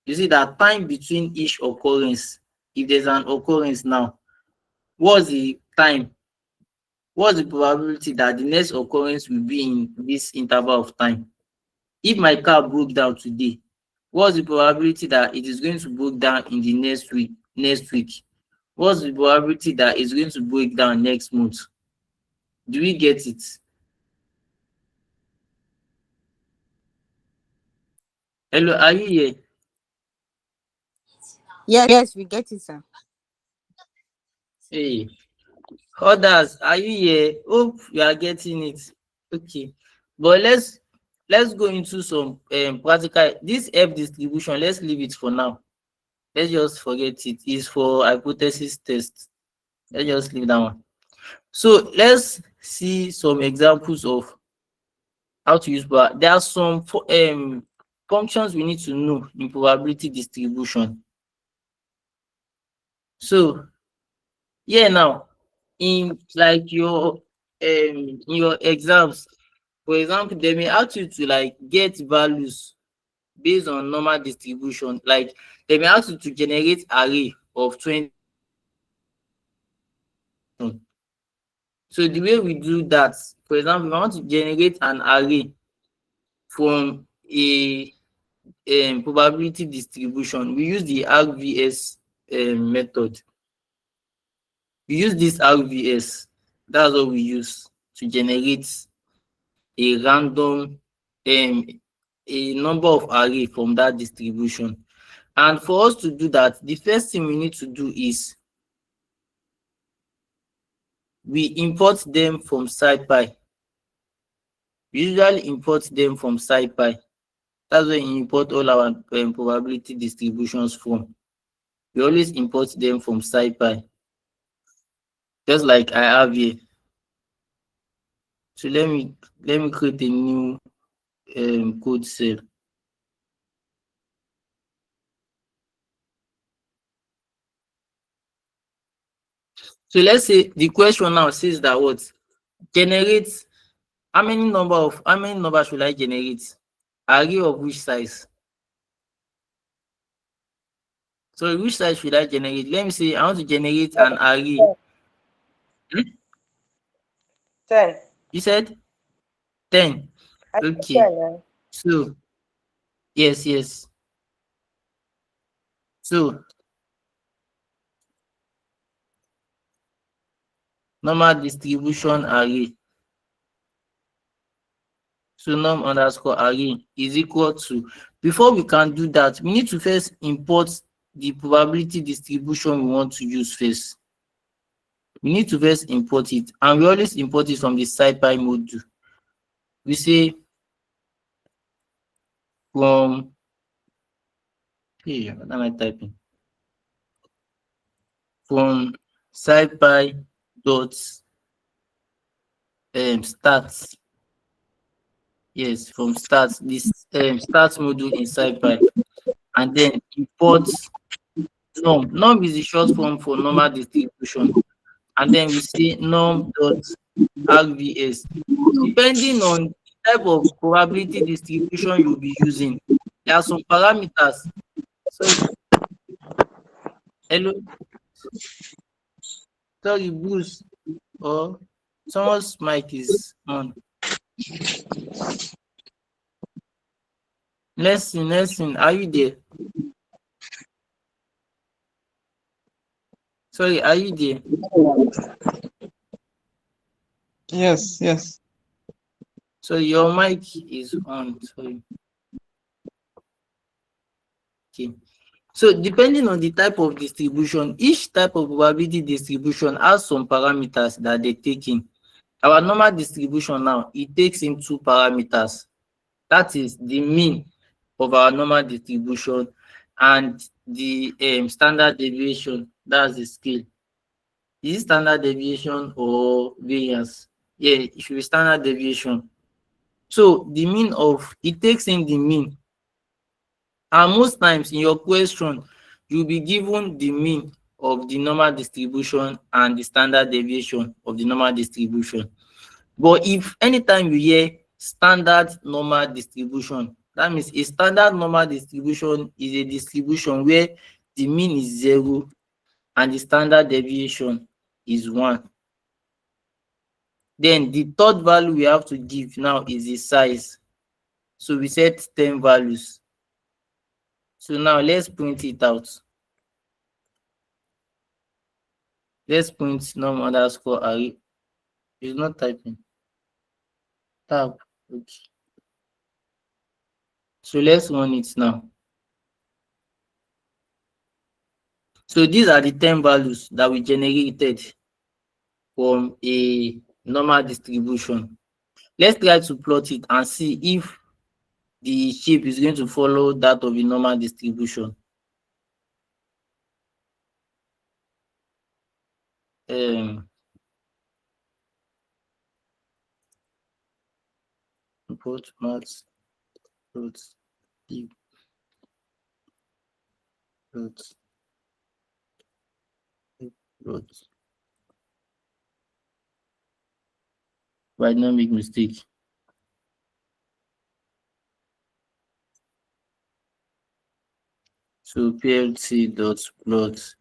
You see that time between each occurrence, if there's an occurrence now, what's the time? What's the probability that the next occurrence will be in this interval of time? If my car broke down today, what's the probability that it is going to break down in the next week? What's the probability that it's going to break down next month? Do we get it? Hello, are you here? Yes, we get it, sir. Hey, others, are you here? Hope you are getting it. Okay, but let's go into some practical. This F distribution, let's leave it for now. Let's just forget it. It's for hypothesis test. Let's just leave that one. So let's see some examples of how to use power. There are some functions we need to know in probability distribution. So here now, in like your in your exams, for example, they may ask you to like get values based on normal distribution. Like they may ask you to generate array of 20. So the way we do that, for example, if I want to generate an array from a probability distribution, we use the RVS method. We use this RVS. That's what we use to generate a random a number of array from that distribution. And for us to do that, the first thing we need to do is we import them from SciPy. We usually import them from SciPy. That's where we import all our probability distributions from. We always import them from SciPy, just like I have here. So let me create a new code cell. So let's say the question now says that what generate how many numbers should I generate? Array of which size? So which size should I generate? Let me say I want to generate an array. 10. You said 10. I said Okay. 10, So yes. So normal distribution array. So num underscore array is equal to, before we can do that, we need to first import the probability distribution we want to use first. We need to first import it, and we always import it from the SciPy module. We say from what am I typing? From SciPy dot start. Yes, from start, this start module in SciPy, and then import num. Num is the short form for normal distribution, and then we say num dot RVS. Depending on the type of probability distribution you'll be using, there are some parameters. So hello, sorry, Bruce, or Someone's mic is on. Lesson, are you there? Sorry, are you there? Yes. So your mic is on. Sorry. Okay. So depending on the type of distribution, each type of probability distribution has some parameters that they take in. Our normal distribution now, it takes in two parameters. That is the mean of our normal distribution and the standard deviation. That's the scale. Is it standard deviation or variance? Yeah, it should be standard deviation. So the mean of it takes in the mean, and most times in your question you'll be given the mean of the normal distribution and the standard deviation of the normal distribution. But if anytime you hear standard normal distribution, that means a standard normal distribution is a distribution where the mean is 0 and the standard deviation is 1. Then the third value we have to give now is the size. So we set 10 values. So now let's print it out. Let's print num underscore array. It's not typing. Tab. Okay. So let's run it now. So these are the 10 values that we generated from a normal distribution. Let's try to plot it and see if the shape is going to follow that of a normal distribution. Import maths plot plot. Right now, make mistake. So PLT dot plot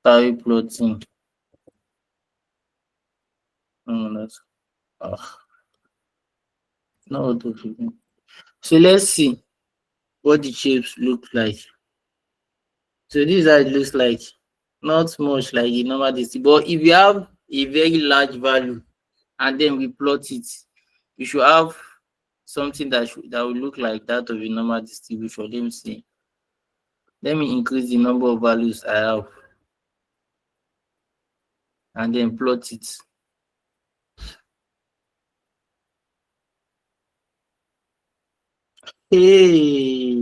carry plotting. That's not auto filling. So let's see what the shapes look like. So this is how it looks like. Not much like a normal distribution, but if you have a very large value and then we plot it, you should have something that will look like that of a normal distribution. Let me see. Let me increase the number of values I have and then plot it. Hey.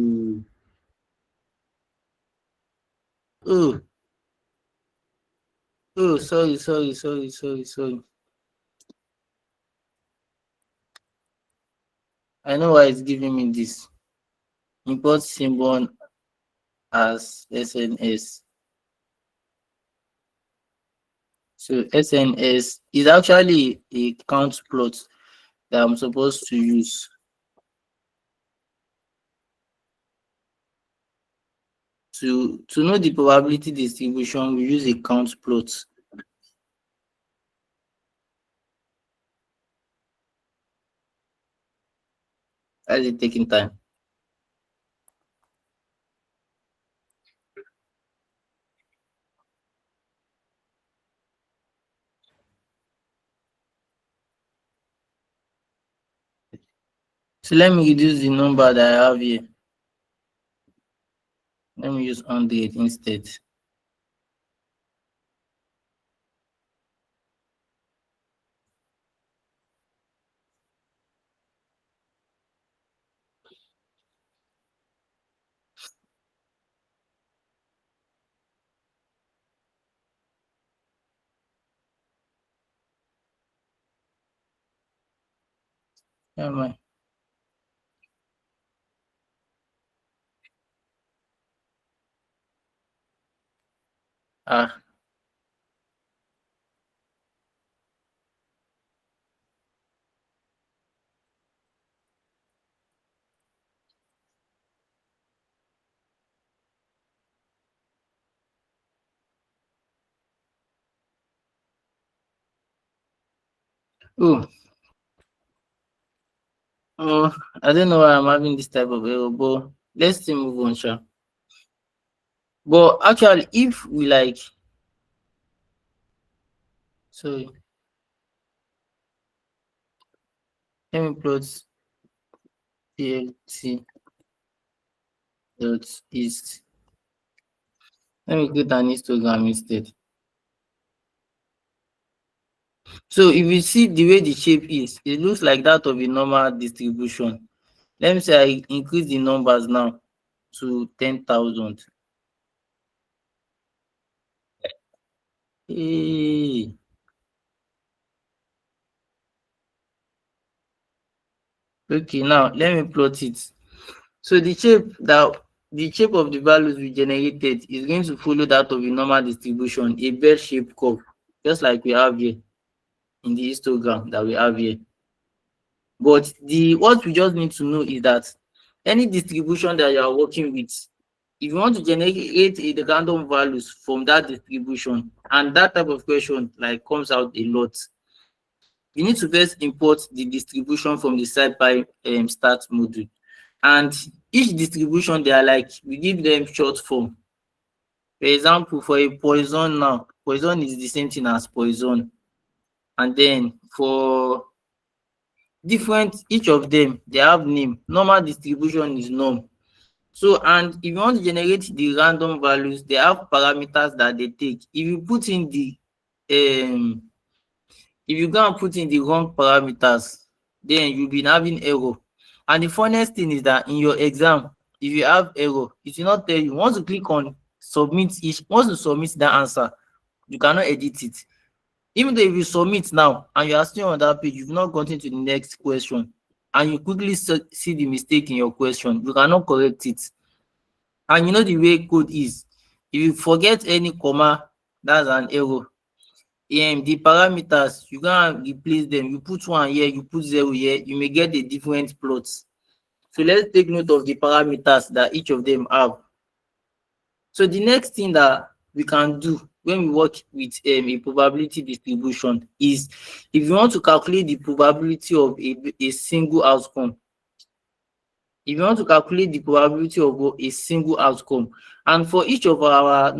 Oh. Oh, sorry. I know why it's giving me this. Import symbol as SNS. So SNS is actually a count plot that I'm supposed to use. To know the probability distribution, we use a count plot. That's it taking time. So let me reduce the number that I have here. Let me use 100 instead. Never mind. Ah, Oh, I don't know why I'm having this type of error, but let's still move on, sha. But actually, if we like, sorry, let me plot PLT dot east. Let me create an histogram instead. So if you see the way the shape is, it looks like that of a normal distribution. Let me say I increase the numbers now to 10,000. Hey. Okay, now let me plot it. So the shape of the values we generated is going to follow that of a normal distribution, a bell-shaped curve, just like we have here in the histogram that we have here. But what we just need to know is that any distribution that you are working with, if you want to generate the random values from that distribution, and that type of question like comes out a lot, you need to first import the distribution from the SciPy start module. And each distribution, they are like, we give them short form. For example, for a Poisson now, Poisson is the same thing as Poisson. And then for different, each of them, they have name. Normal distribution is norm. So, and if you want to generate the random values, they have parameters that they take. If you put in if you go and put in the wrong parameters, then you'll be having error. And the funniest thing is that in your exam, if you have error, it will not tell you. Once you click on submit once you submit that answer, you cannot edit it. Even though if you submit now and you are still on that page, you've not gotten to the next question, and you quickly see the mistake in your question, you cannot correct it. And you know the way code is, if you forget any comma, that's an error. The parameters, you can replace them. You put 1 here, you put 0 here, you may get a different plot. So let's take note of the parameters that each of them have. So the next thing that we can do when we work with a probability distribution is, if you want to calculate the probability of a single outcome, if you want to calculate the probability of a single outcome, and for each of our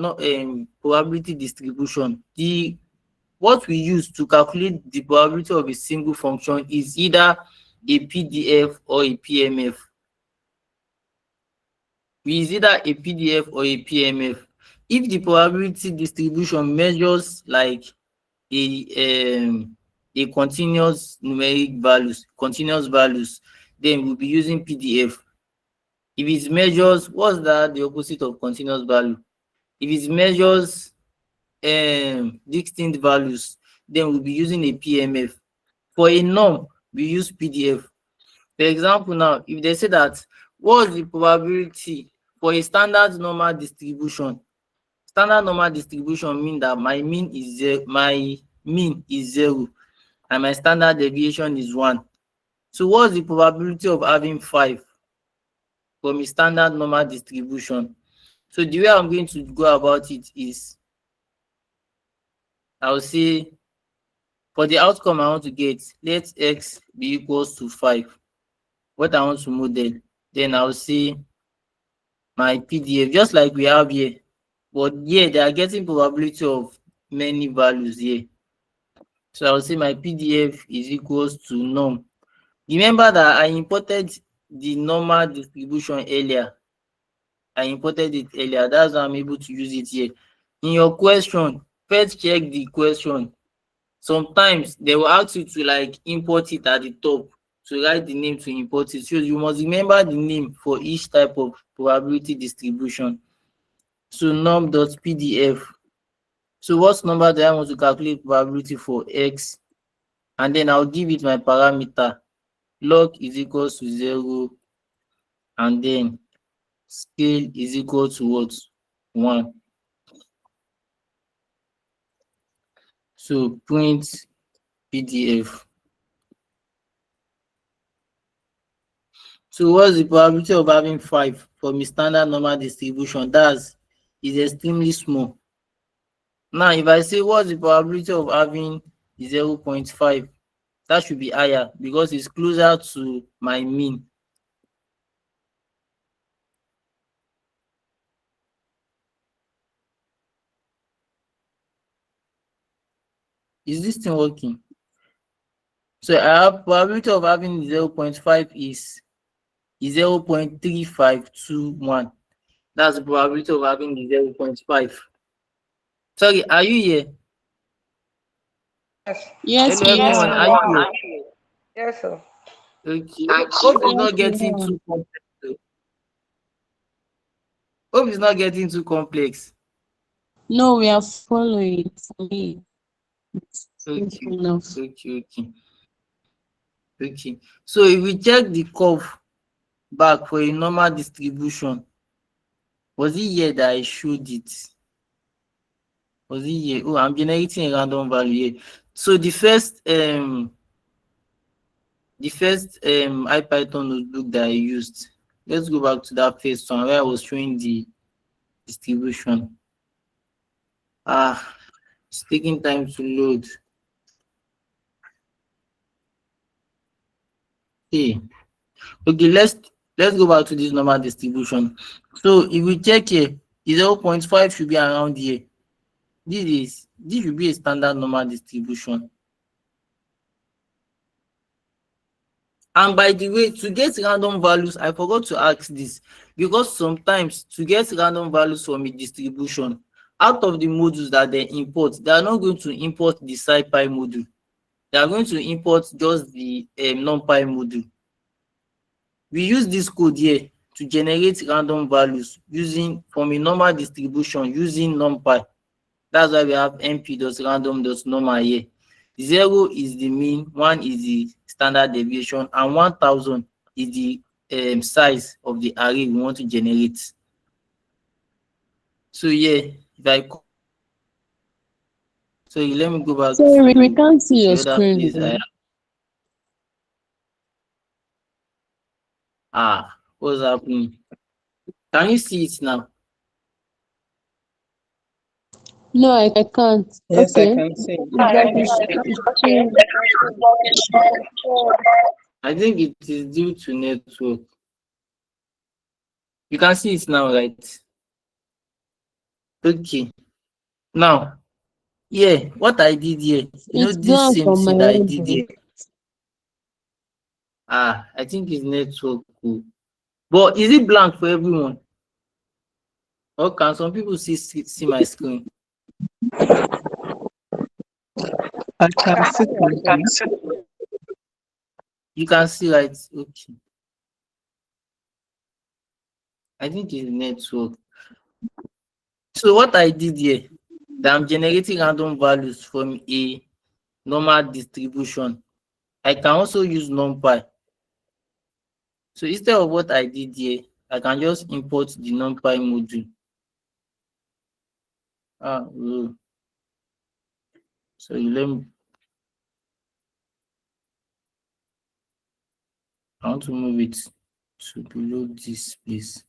probability distribution, what we use to calculate the probability of a single function is either a PDF or a PMF. We use either a PDF or a PMF. If the probability distribution measures like a continuous numeric continuous values, then we'll be using PDF. If it measures, what's that the opposite of continuous value? If it measures distinct values, then we'll be using a PMF. For a norm, we use PDF. For example, now, if they say that, what's the probability for a standard normal distribution? Standard normal distribution means that my mean is 0 and my standard deviation is 1. So what's the probability of having 5 from a standard normal distribution? So the way I'm going to go about it is, I'll say for the outcome I want to get, let x be equals to 5. What I want to model, then I'll say my PDF, just like we have here. But here they are getting probability of many values here. So I'll say my PDF is equals to norm. Remember that I imported the normal distribution earlier. I imported it earlier. That's why I'm able to use it here. In your question, first check the question. Sometimes they will ask you to like import it at the top, to write the name to import it. So you must remember the name for each type of probability distribution. So norm.pdf. So what number do I want to calculate probability for x? And then I'll give it my parameter. Log is equals to 0. And then scale is equal to what? 1. So print PDF. So what's the probability of having 5 from a standard normal distribution? Is extremely small. Now, if I say what's the probability of having 0.5, that should be higher because it's closer to my mean. Is this thing working? So I have probability of having 0.5 is 0.3521. That's the probability of having the 0.5. Sorry, are you here? Yes, Hello please. everyone, are you here? Yes, sir. Okay. Hope it's not getting too complex. Hope it's not getting too complex. No, we are following for me. It's Okay. simple enough. Okay. So if we check the curve back for a normal distribution, was it here that I showed it? Was it here? Oh, I'm generating a random value here. So the first IPython notebook that I used. Let's go back to that first one where I was showing the distribution. It's taking time to load. Okay, let's go back to this normal distribution. So if we check here, the 0.5 should be around here. This should be a standard normal distribution. And by the way, to get random values, I forgot to ask this because sometimes to get random values from a distribution, out of the modules that they import, they are not going to import the SciPy module. They are going to import just the NumPy module. We use this code here to generate random values using from a normal distribution using NumPy. That's why we have np.random.normal here. 0 is the mean, 1 is the standard deviation, and 1000 is the size of the array we want to generate. So yeah, if I so let me go back Sorry, we to can't see your the other screen. place. What's happening? Can you see it now? No, I can't. Yes, I Okay. can see. I think it is due to network. You can see it now, right? Okay. Now, yeah, what I did here, It's this blank same on my thing that I end. did here. I think it's network. But is it blank for everyone? Or can some people see my screen? I can see something. You can see, right? Okay. I think it's network. So what I did here, that I'm generating random values from a normal distribution. I can also use NumPy. So instead of what I did here, I can just import the NumPy module. So let me. I want to move it to below this place.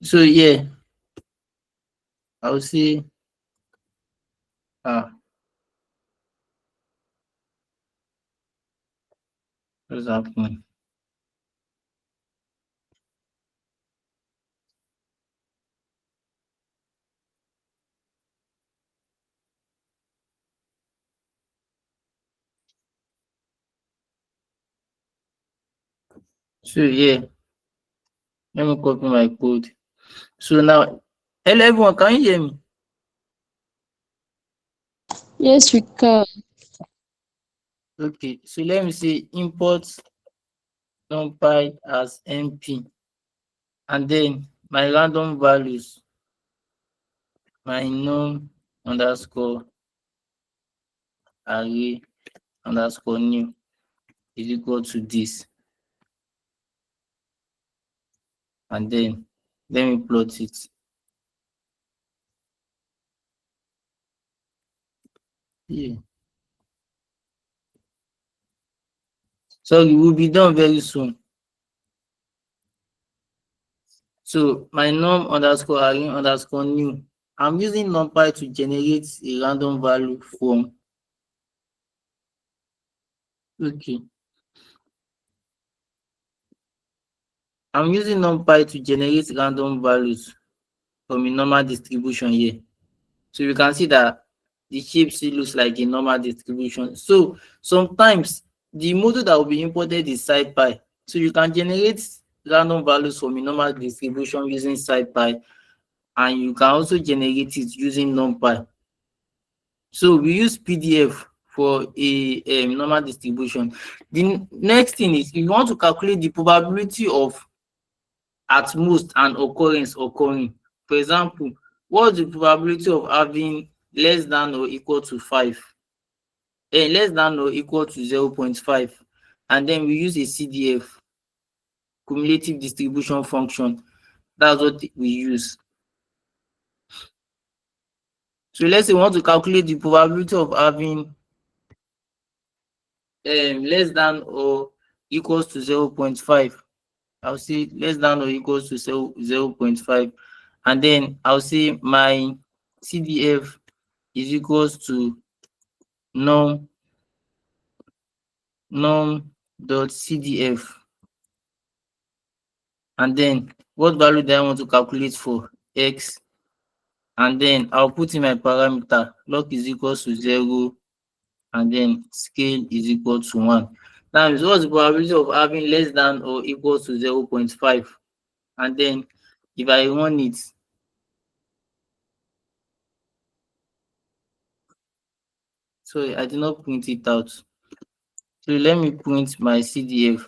So yeah, I will say what's happening? So yeah, let me copy my code. So now, hello everyone, can you hear me? Yes, we can. Okay, so let me say import numpy as np, and then my random values, my num underscore array underscore new is equal to this, and then let me plot it. Yeah. So it will be done very soon. So my num underscore array underscore new I'm using NumPy to generate a random value from. Okay. I'm using NumPy to generate random values from a normal distribution here. So you can see that the shape still looks like a normal distribution. So sometimes the model that will be imported is SciPy. So you can generate random values from a normal distribution using SciPy, and you can also generate it using NumPy. So we use PDF for a normal distribution. The next thing is, if you want to calculate the probability of at most an occurrence occurring. For example, what's the probability of having less than or equal to 5? Less than or equal to 0.5. And then we use a CDF, cumulative distribution function. That's what we use. So let's say we want to calculate the probability of having less than or equals to 0.5. I'll say less than or equals to 0.5, and then I'll say my CDF is equals to num dot CDF, and then what value do I want to calculate for x, and then I'll put in my parameter log is equals to 0, and then scale is equal to 1. Now, what's the probability of having less than or equal to 0.5? And then if I run it, sorry, I did not print it out. So let me print my CDF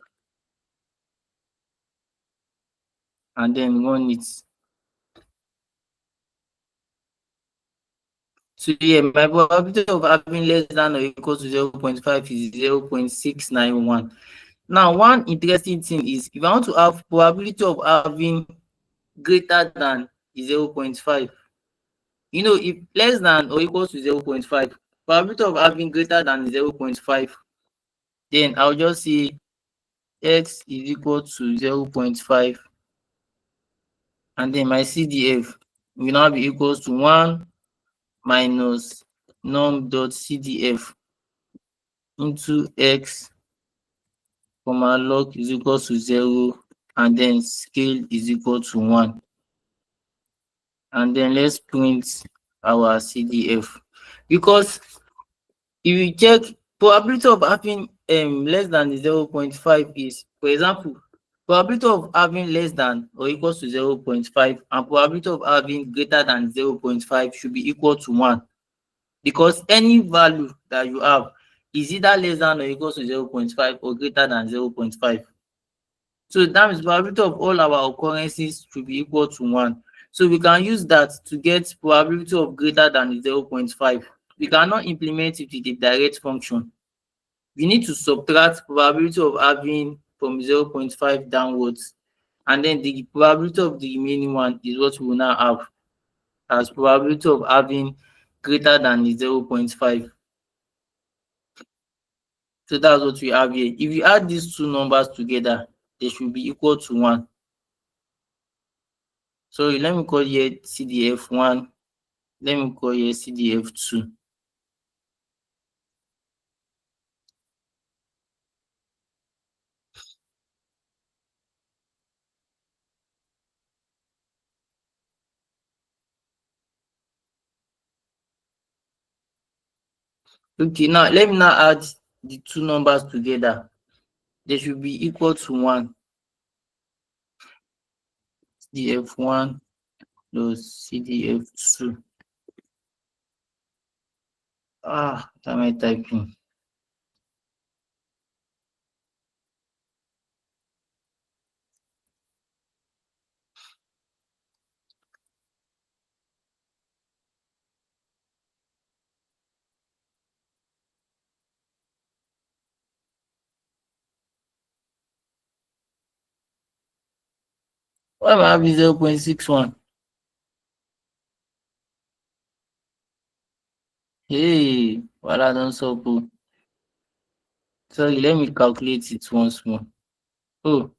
and then run it. So yeah, my probability of having less than or equal to 0.5 is 0.691. Now, one interesting thing is, if I want to have probability of having greater than 0.5, if less than or equal to 0.5, probability of having greater than 0.5, then I'll just say x is equal to 0.5, and then my CDF will now be equals to 1 minus num dot CDF into x, comma log is equal to 0, and then scale is equal to 1. And then let's print our CDF, because if you check, probability of having less than 0.5 is, for example, probability of having less than or equal to 0.5 and probability of having greater than 0.5 should be equal to 1, because any value that you have is either less than or equal to 0.5 or greater than 0.5. So that means probability of all our occurrences should be equal to 1. So we can use that to get probability of greater than 0.5. We cannot implement it with a direct function. We need to subtract probability of having from 0.5 downwards, and then the probability of the remaining one is what we will now have as probability of having greater than 0.5. So that's what we have here. If you add these two numbers together, they should be equal to 1. So let me call here CDF1. Let me call here CDF2. Okay, now let me now add the two numbers together. They should be equal to 1. CDF1 plus CDF2. What am I typing? Why am I having 0.61? Hey, well, I don't so cool. Sorry, let me calculate it once more. Oh,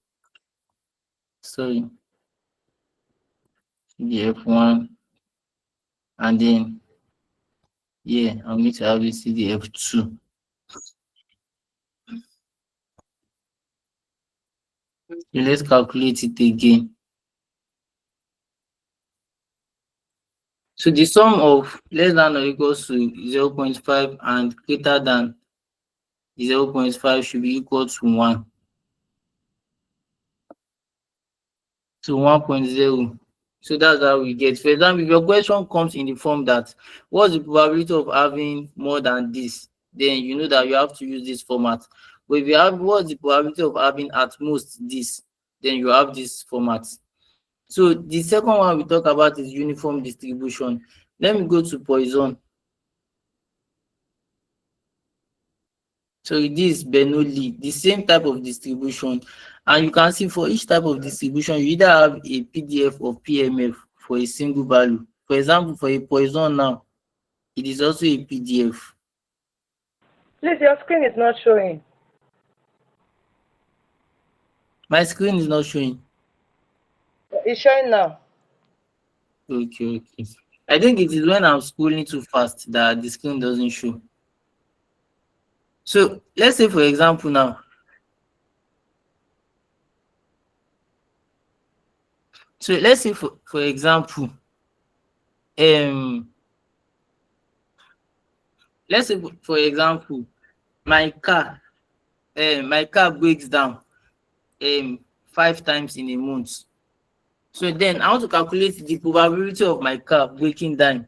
sorry. CDF1 and then yeah, I'm going to have a CDF2. So let's calculate it again. So the sum of less than or equals to 0.5 and greater than 0.5 should be equal to 1. To 1.0. So that's how we get. For example, if your question comes in the form that what's the probability of having more than this, then you know that you have to use this format. But if you have what's the probability of having at most this, then you have this format. So the second one we talk about is uniform distribution. Let me go to Poisson. So this Bernoulli, the same type of distribution, and you can see for each type of distribution, you either have a PDF or PMF for a single value. For example, for a Poisson now, it is also a PDF. Please, your screen is not showing. My screen is not showing. It's showing now. Okay. I think it is when I'm scrolling too fast that the screen doesn't show. So let's say, for example, now. So let's say, for example, let's say, for example, my car breaks down 5 times in a month. So then I want to calculate the probability of my car breaking down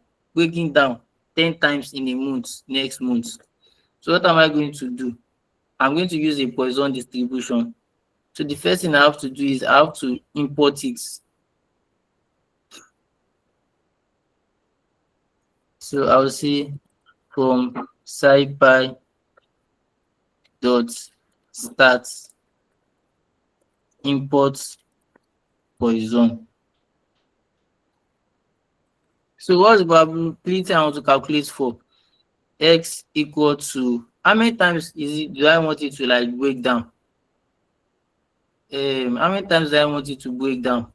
10 times in a month next month. So what am I going to do? I'm going to use a Poisson distribution. So the first thing I have to do is I have to import it. So I'll say from scipy dot start import Poisson. So what's the probability I want to calculate for? X equal to how many times do I want it to like break down? How many times do I want it to break down?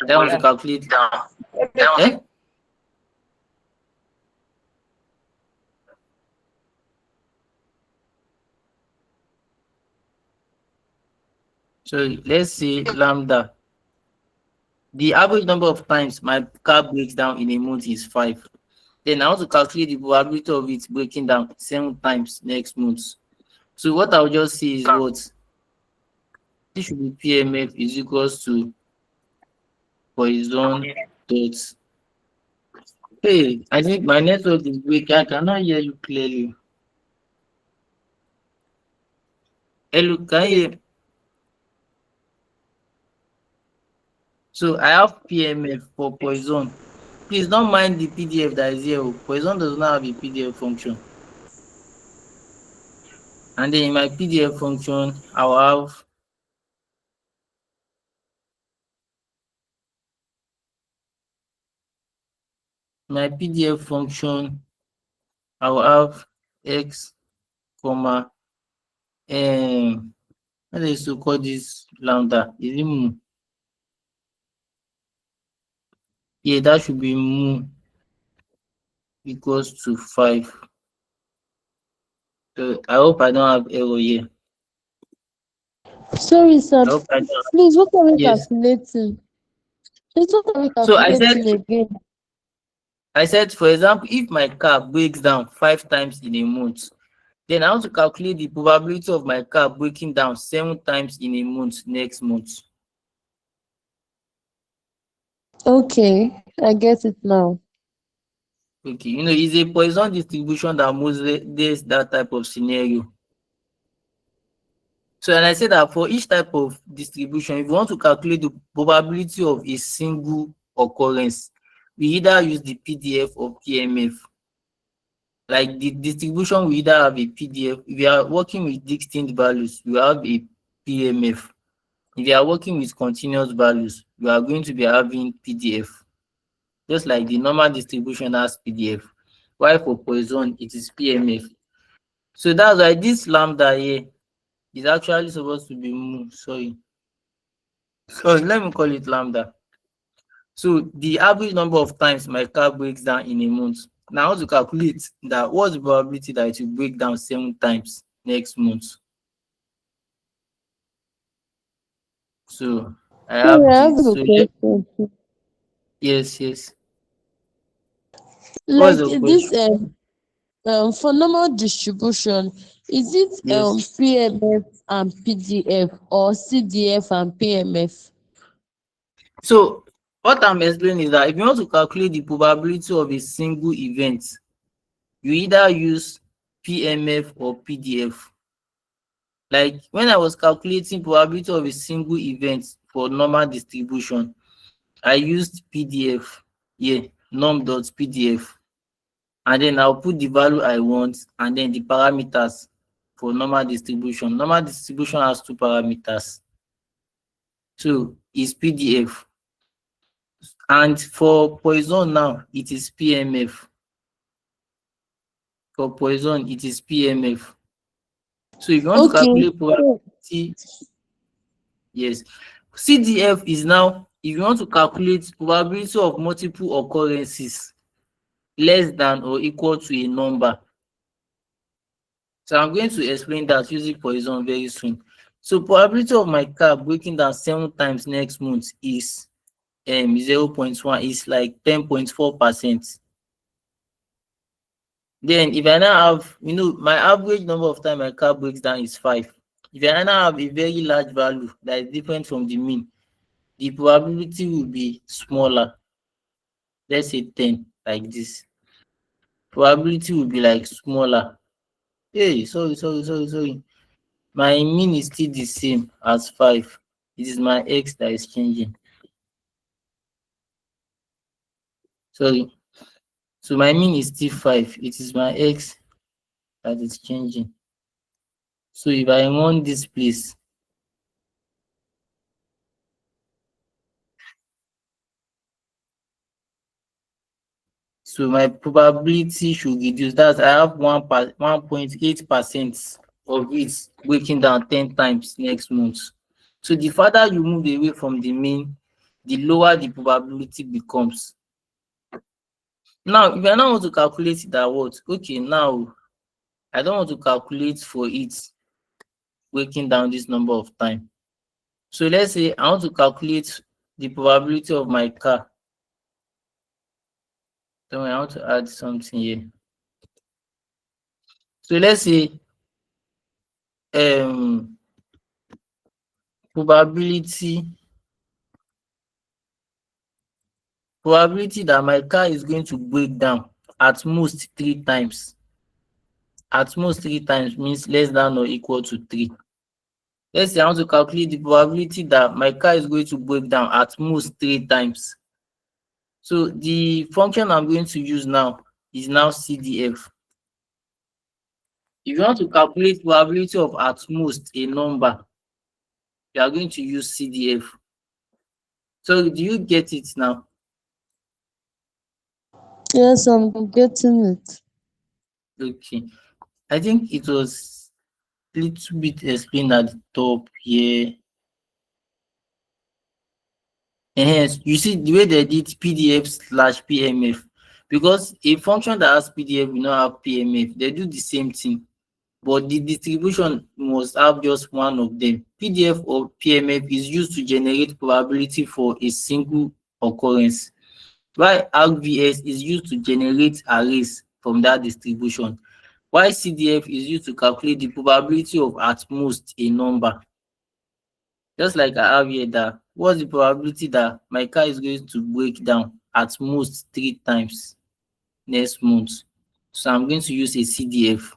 I want to calculate down. So let's say lambda. The average number of times my car breaks down in a month is 5. Then I want to calculate the probability of it breaking down 7 times next month. So what I'll just say is what this should be PMF is equals to Poisson dot. Hey, I think my network is weak. I cannot hear you clearly. Hello, can you hear? So I have PMF for Poisson. Please don't mind the PDF that is here. Poisson does not have a PDF function. And then in my PDF function, I'll have my PDF function, I'll have x, comma, what is to call this lambda? Is it mu? Yeah, that should be mu equals to 5. So I hope I don't have error here. Sorry, sir. I hope I don't. Please, what are we Yes. calculating? Please, what are we So I calculating again? said, for example, if my car breaks down 5 times in a month, then I want to calculate the probability of my car breaking down 7 times in a month next month. Okay, I get it now. Okay, it's a Poisson distribution that models that type of scenario. So, and I said that for each type of distribution, if you want to calculate the probability of a single occurrence, we either use the PDF or PMF. Like the distribution, we either have a PDF. If you are working with distinct values, you have a PMF. If you are working with continuous values, you are going to be having PDF. Just like the normal distribution has PDF. While for Poisson, it is PMF. So that's why this lambda here is actually supposed to be mu. Sorry, let me call it lambda. So the average number of times my car breaks down in a month. Now I want to calculate that what's the probability that it will break down 7 times next month. So I Sorry, have I have this. a So question. yes. What's Like the this, question? for normal distribution, is it Yes. PMF and PDF or CDF and PMF? So what I'm explaining is that if you want to calculate the probability of a single event, you either use PMF or PDF. Like when I was calculating probability of a single event for normal distribution, I used PDF. Yeah, norm.pdf. And then I'll put the value I want and then the parameters for normal distribution. Normal distribution has 2 parameters. So it's PDF. And for Poisson now, it is PMF. For Poisson, it is PMF. So if you want to Okay. calculate probability, yes. CDF is now, if you want to calculate probability of multiple occurrences less than or equal to a number. So I'm going to explain that using Poisson very soon. So probability of my car breaking down 7 times next month is 0.1, is like 10.4%. Then if I now have, my average number of time my car breaks down is 5. If I now have a very large value that is different from the mean, the probability will be smaller. Let's say 10, like this. Probability will be like smaller. Hey, sorry. My mean is still the same as 5. It is my x that is changing. Sorry. So my mean is still 5. It is my x that is changing. So if I want this place, so my probability should reduce. That's I have 1.8% of it breaking down 10 times next month. So the farther you move away from the mean, the lower the probability becomes. Now, if I now want to calculate that what? Okay, now I don't want to calculate for it breaking down this number of time. So let's say I want to calculate the probability of my car. So I want to add something here. So let's say um probability that my car is going to break down at most 3 times. At most 3 times means less than or equal to 3. Let's say I want to calculate the probability that my car is going to break down at most 3 times. So the function I'm going to use now is now CDF. If you want to calculate probability of at most a number, you are going to use CDF. So do you get it now? Yes, I'm getting it. Okay. I think it was a little bit explained at the top here. Hence, you see the way they did PDF/PMF, because a function that has PDF will not have PMF. They do the same thing, but the distribution must have just one of them. PDF or PMF is used to generate probability for a single occurrence, while RVS is used to generate arrays from that distribution, while CDF is used to calculate the probability of at most a number. Just like I have here that what's the probability that my car is going to break down at most 3 times next month. So I'm going to use a CDF.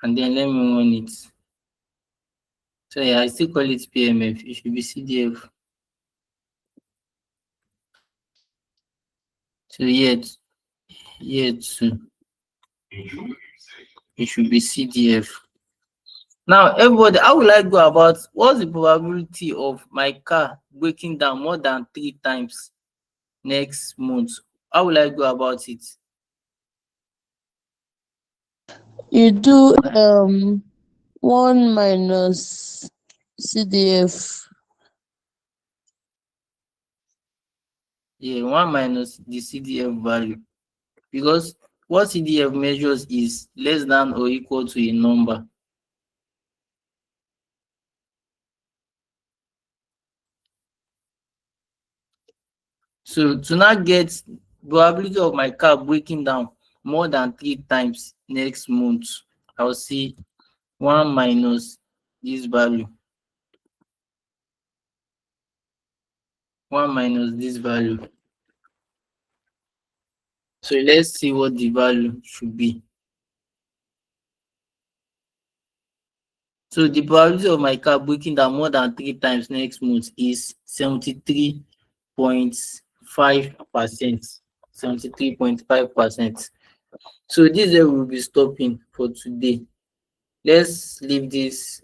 And then let me run it. So yeah, I still call it PMF. It should be CDF. So yet too. It should be CDF. Now, everybody, how will I go about what's the probability of my car breaking down more than 3 times next month? How will I go about it? You do 1 minus CDF. Yeah, 1 minus the CDF value. Because what CDF measures is less than or equal to a number. So to now get probability of my car breaking down more than 3 times next month, I'll see 1 minus this value. 1 minus this value. So let's see what the value should be. So the probability of my car breaking down more than 3 times next month is 73.5%. 73.5%. So this is where we'll be stopping for today. Let's leave this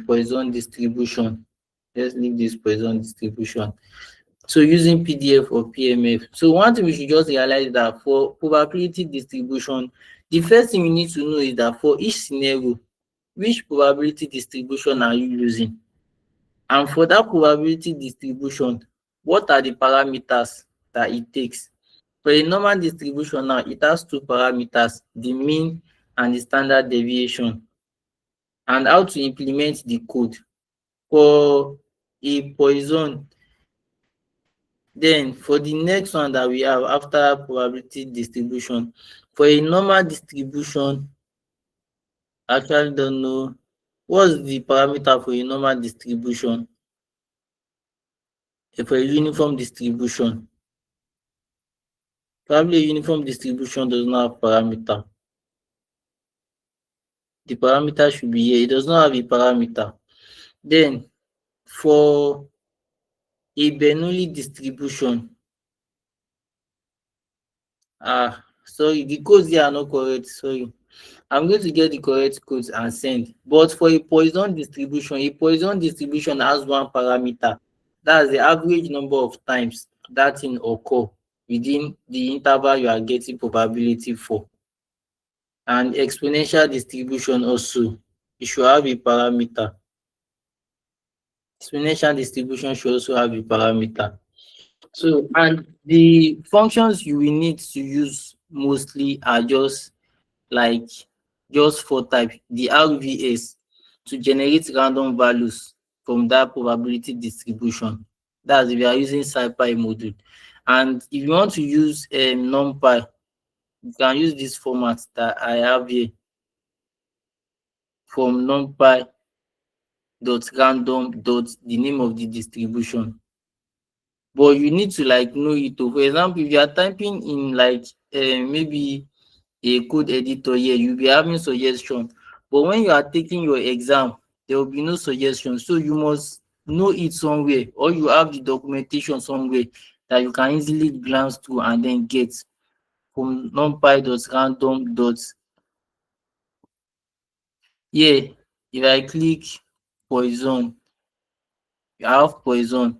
Poisson distribution. Let's leave this Poisson distribution. So using PDF or PMF. So one thing we should just realize that for probability distribution, the first thing we need to know is that for each scenario, which probability distribution are you using? And for that probability distribution, what are the parameters that it takes? For a normal distribution now, it has 2 parameters, the mean and the standard deviation, and how to implement the code. For a Poisson, then for the next one that we have after probability distribution, for a normal distribution, I actually don't know what's the parameter for a normal distribution. For a uniform distribution, probably a uniform distribution does not have parameter. The parameter should be here. It does not have a parameter. Then for a Bernoulli distribution, sorry, the codes here are not correct. Sorry, I'm going to get the correct codes and send. But for a Poisson distribution has 1 parameter. That's the average number of times that thing occur within the interval you are getting probability for. And exponential distribution also, it should have a parameter. Exponential distribution should also have a parameter. So, and the functions you will need to use mostly are just 4 types. The RVS to generate random values from that probability distribution. That's if you are using SciPy module. And if you want to use NumPy, you can use this format that I have here from numpy.random. The name of the distribution. But you need to know it. For example, if you are typing in maybe a code editor here, you'll be having suggestion. But when you are taking your exam, there will be no suggestion. So you must know it somewhere, or you have the documentation somewhere that you can easily glance through and then get from numpy.random. Here, if I click Poisson, you have Poisson.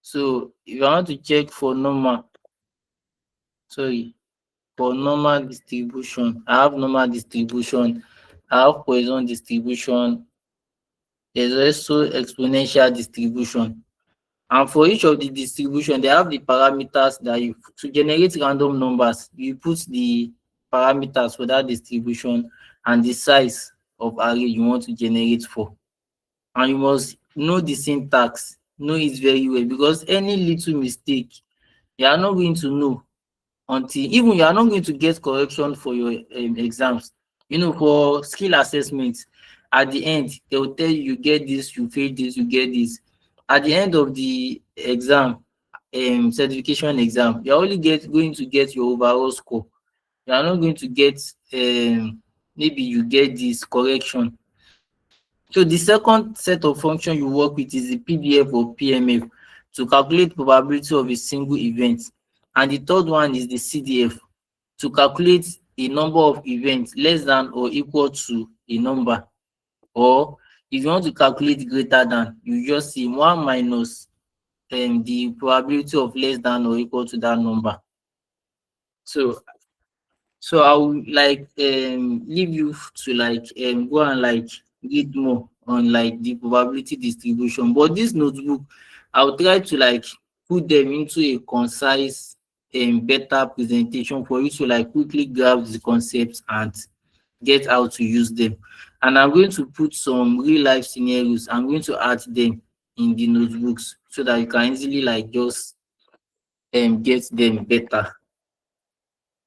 So if I want to check for normal distribution, I have normal distribution, I have Poisson distribution, there's also exponential distribution. And for each of the distribution, they have the parameters that to generate random numbers, you put the parameters for that distribution and the size of array you want to generate for. And you must know the syntax, know it very well, because any little mistake, you are not going to know until even you are not going to get correction for your exams. For skill assessment, at the end, they will tell you get this, you fail this, you get this. At the end of the exam, certification exam, you're only going to get your overall score. You are not going to get maybe you get this correction. So the second set of function you work with is the PDF or PMF to calculate probability of a single event. And the third one is the CDF to calculate a number of events less than or equal to a number. Or if you want to calculate greater than, you just see 1 minus the probability of less than or equal to that number. So I will leave you to go and read more on like the probability distribution. But this notebook, I'll try to like put them into a concise and better presentation for you to like quickly grasp the concepts and get how to use them. And I'm going to put some real life scenarios. I'm going to add them in the notebooks so that you can easily like just get them better.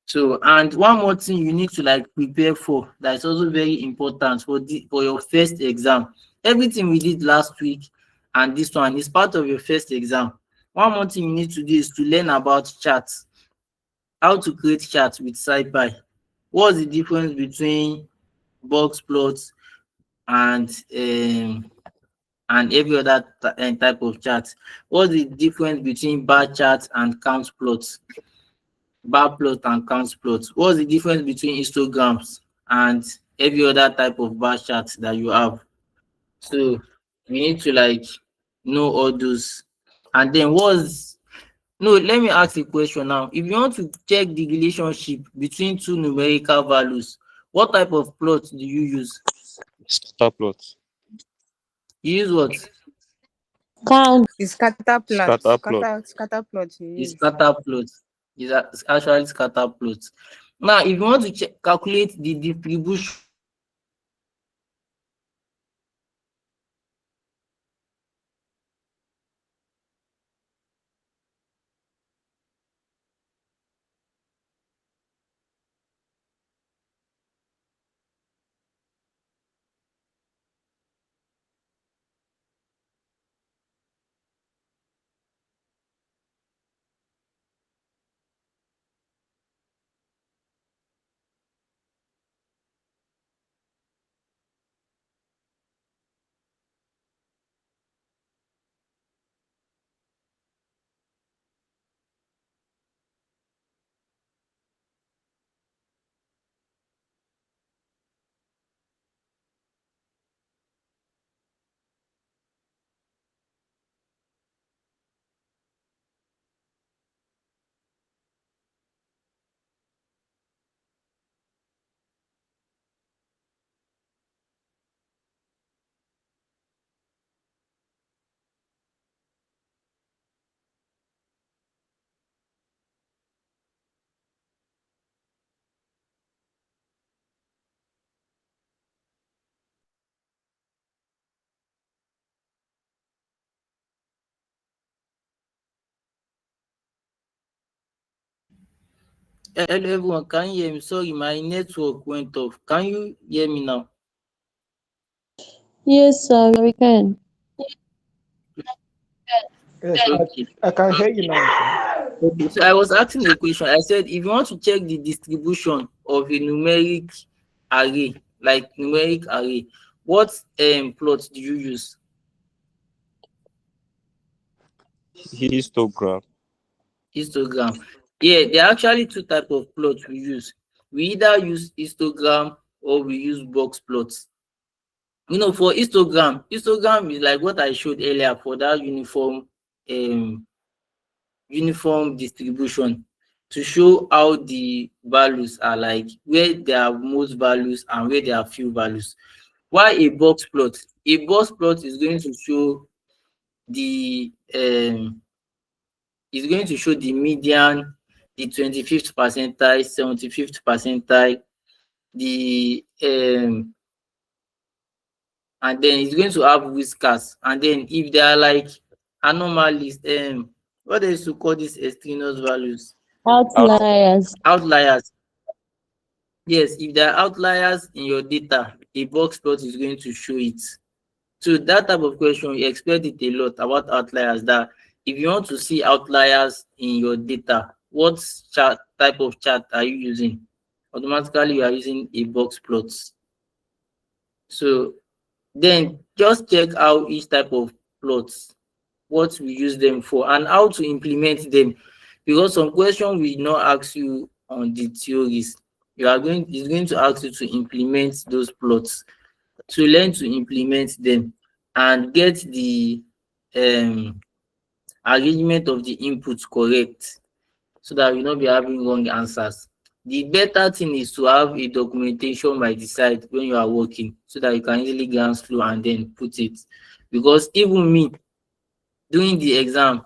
So, and one more thing you need to like prepare for that is also very important for your first exam. Everything we did last week and this one is part of your first exam. One more thing you need to do is to learn about charts, how to create charts with SciPy. What's the difference between box plots and every other type of chart? What's the difference between bar charts and count plots? Bar plot and count plot. What's the difference between histograms and every other type of bar chart that you have? So we need to like know all those. And then let me ask a question now. If you want to check the relationship between two numerical values, what type of plot do you use? Scatter plot. You use what? Count. It's scatter plot. Scatter plot. Scatter plot you It's use. scatter plot. It's actually scatter plot. Now, if you want to calculate the distribution hello everyone, can you hear me? Sorry, my network went off. Can you hear me now? Yes, sir, we can. Yes, Okay. I can hear you now, sir. Okay, so I was asking a question. I said if you want to check the distribution of a numeric array, like numeric array, what plot do you use? Histogram. Histogram. Yeah, there are actually two types of plots we use. We either use histogram or we use box plots. For histogram is like what I showed earlier for that uniform distribution, to show how the values are, like where there are most values and where there are few values. While a box plot is going to show the median, the 25th percentile, 75th percentile, the and then it's going to have whiskers. And then if they are like anomalies, what they used to call these extraneous values? Outliers. Outliers. Yes, if there are outliers in your data, a box plot is going to show it. So that type of question, you expect it a lot about outliers. That if you want to see outliers in your data, what type of chart are you using? Automatically, you are using a box plot. So then just check how each type of plots, what we use them for, and how to implement them. Because some question will not ask you on the theories. It's going to ask you to implement those plots, to learn to implement them and get the arrangement of the inputs correct, so that we not be having wrong answers. The better thing is to have a documentation by the side when you are working, so that you can easily glance through and then put it. Because even me, during the exam,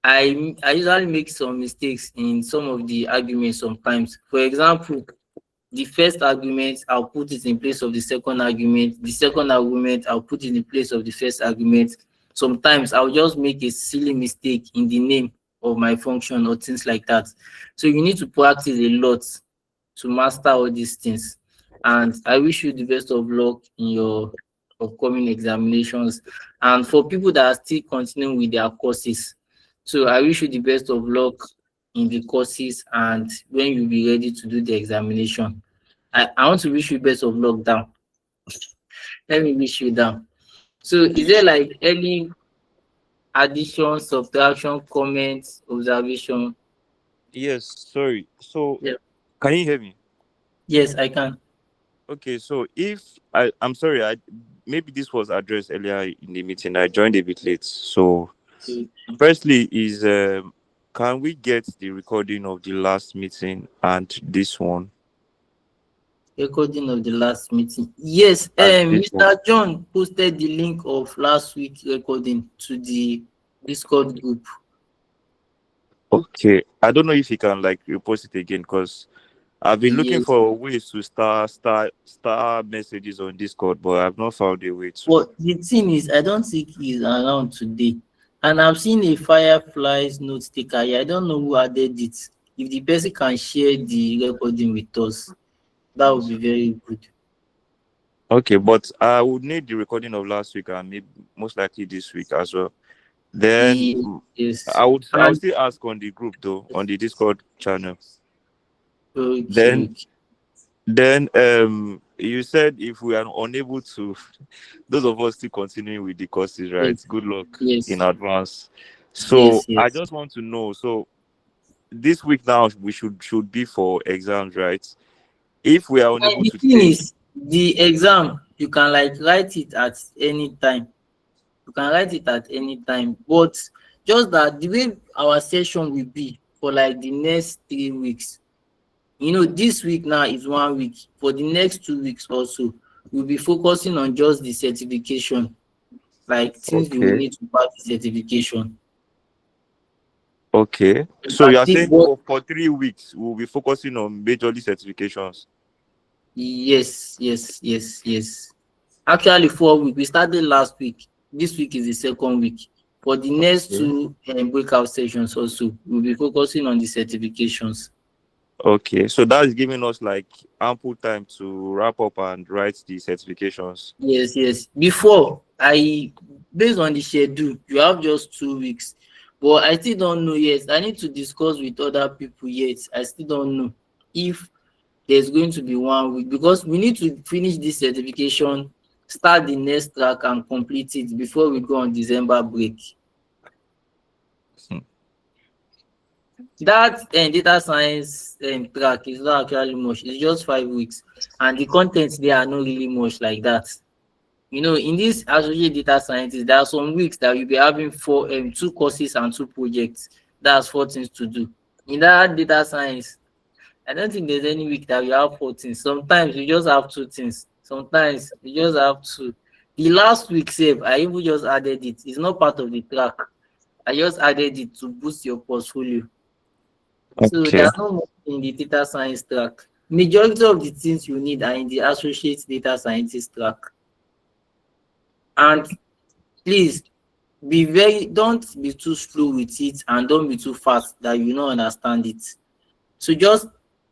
I usually make some mistakes in some of the arguments sometimes. For example, the first argument, I'll put it in place of the second argument. The second argument, I'll put it in place of the first argument. Sometimes I'll just make a silly mistake in the name of my function or things like that. So you need to practice a lot to master all these things. And I wish you the best of luck in your upcoming examinations. And for people that are still continuing with their courses, so I wish you the best of luck in the courses and when you'll be ready to do the examination. I want to wish you best of luck down. Let me wish you down. So is there like any addition, subtraction, comments, observation? Yes, sorry. So Yeah. can you hear me? Yes, I can. Okay, so I'm sorry, maybe this was addressed earlier in the meeting. I joined a bit late. So Okay. firstly is can we get the recording of the last meeting and this one? Recording of the last meeting. Yes, And this one. Mr. John posted the link of last week's recording to the Discord group. Okay. I don't know if you can like repost it again because I've been looking Yes. for ways to star messages on Discord, but I've not found a way to. But the thing is, I don't think he's around today. And I've seen a Fireflies note taker here. I don't know who added it. If the person can share the recording with us, that would be very good. Okay, but I would need the recording of last week and maybe most likely this week as well. Then Yes. I would And still ask on the group though, on the Discord channel. okay. Then you said if we are unable to, those of us still continuing with the courses, right? Good luck Yes. in advance. So I Yes. just want to know. So this week now we should be for exams, right? If we are unable And the to thing take, is, the exam, you can like write it at any time. You can write it at any time. But just that the way our session will be for like the next 3 weeks, this week now is 1 week. For the next 2 weeks also, we'll be focusing on just the certification, like things you will okay, need to pass the certification. okay. So you That's are it. saying But for 3 weeks we'll be focusing on majorly certifications. yes. Actually, 4 weeks. We started last week. This week is the second week. For the next Okay. two breakout sessions also, we'll be focusing on the certifications. Okay, so that's giving us like ample time to wrap up and write the certifications. Yes. Based on the schedule, you have just 2 weeks. But I still don't know yet. I need to discuss with other people yet. I still don't know if there's going to be 1 week because we need to finish this certification, start the next track and complete it before we go on December break. Hmm. That data science track is not actually much. It's just 5 weeks, and the contents there are not really much like that. In this associate data scientist, there are some weeks that you'll be having two courses and two projects. That's 4 things to do. In that data science, I don't think there's any week that you have 4 things. Sometimes you just have 2 things. Sometimes you just have two. The last week, save, I even just added it. It's not part of the track. I just added it to boost your portfolio. So Okay. there's no more in the data science track. Majority of the things you need are in the associate data scientist track. And please don't be too slow with it and don't be too fast that you don't understand it. So just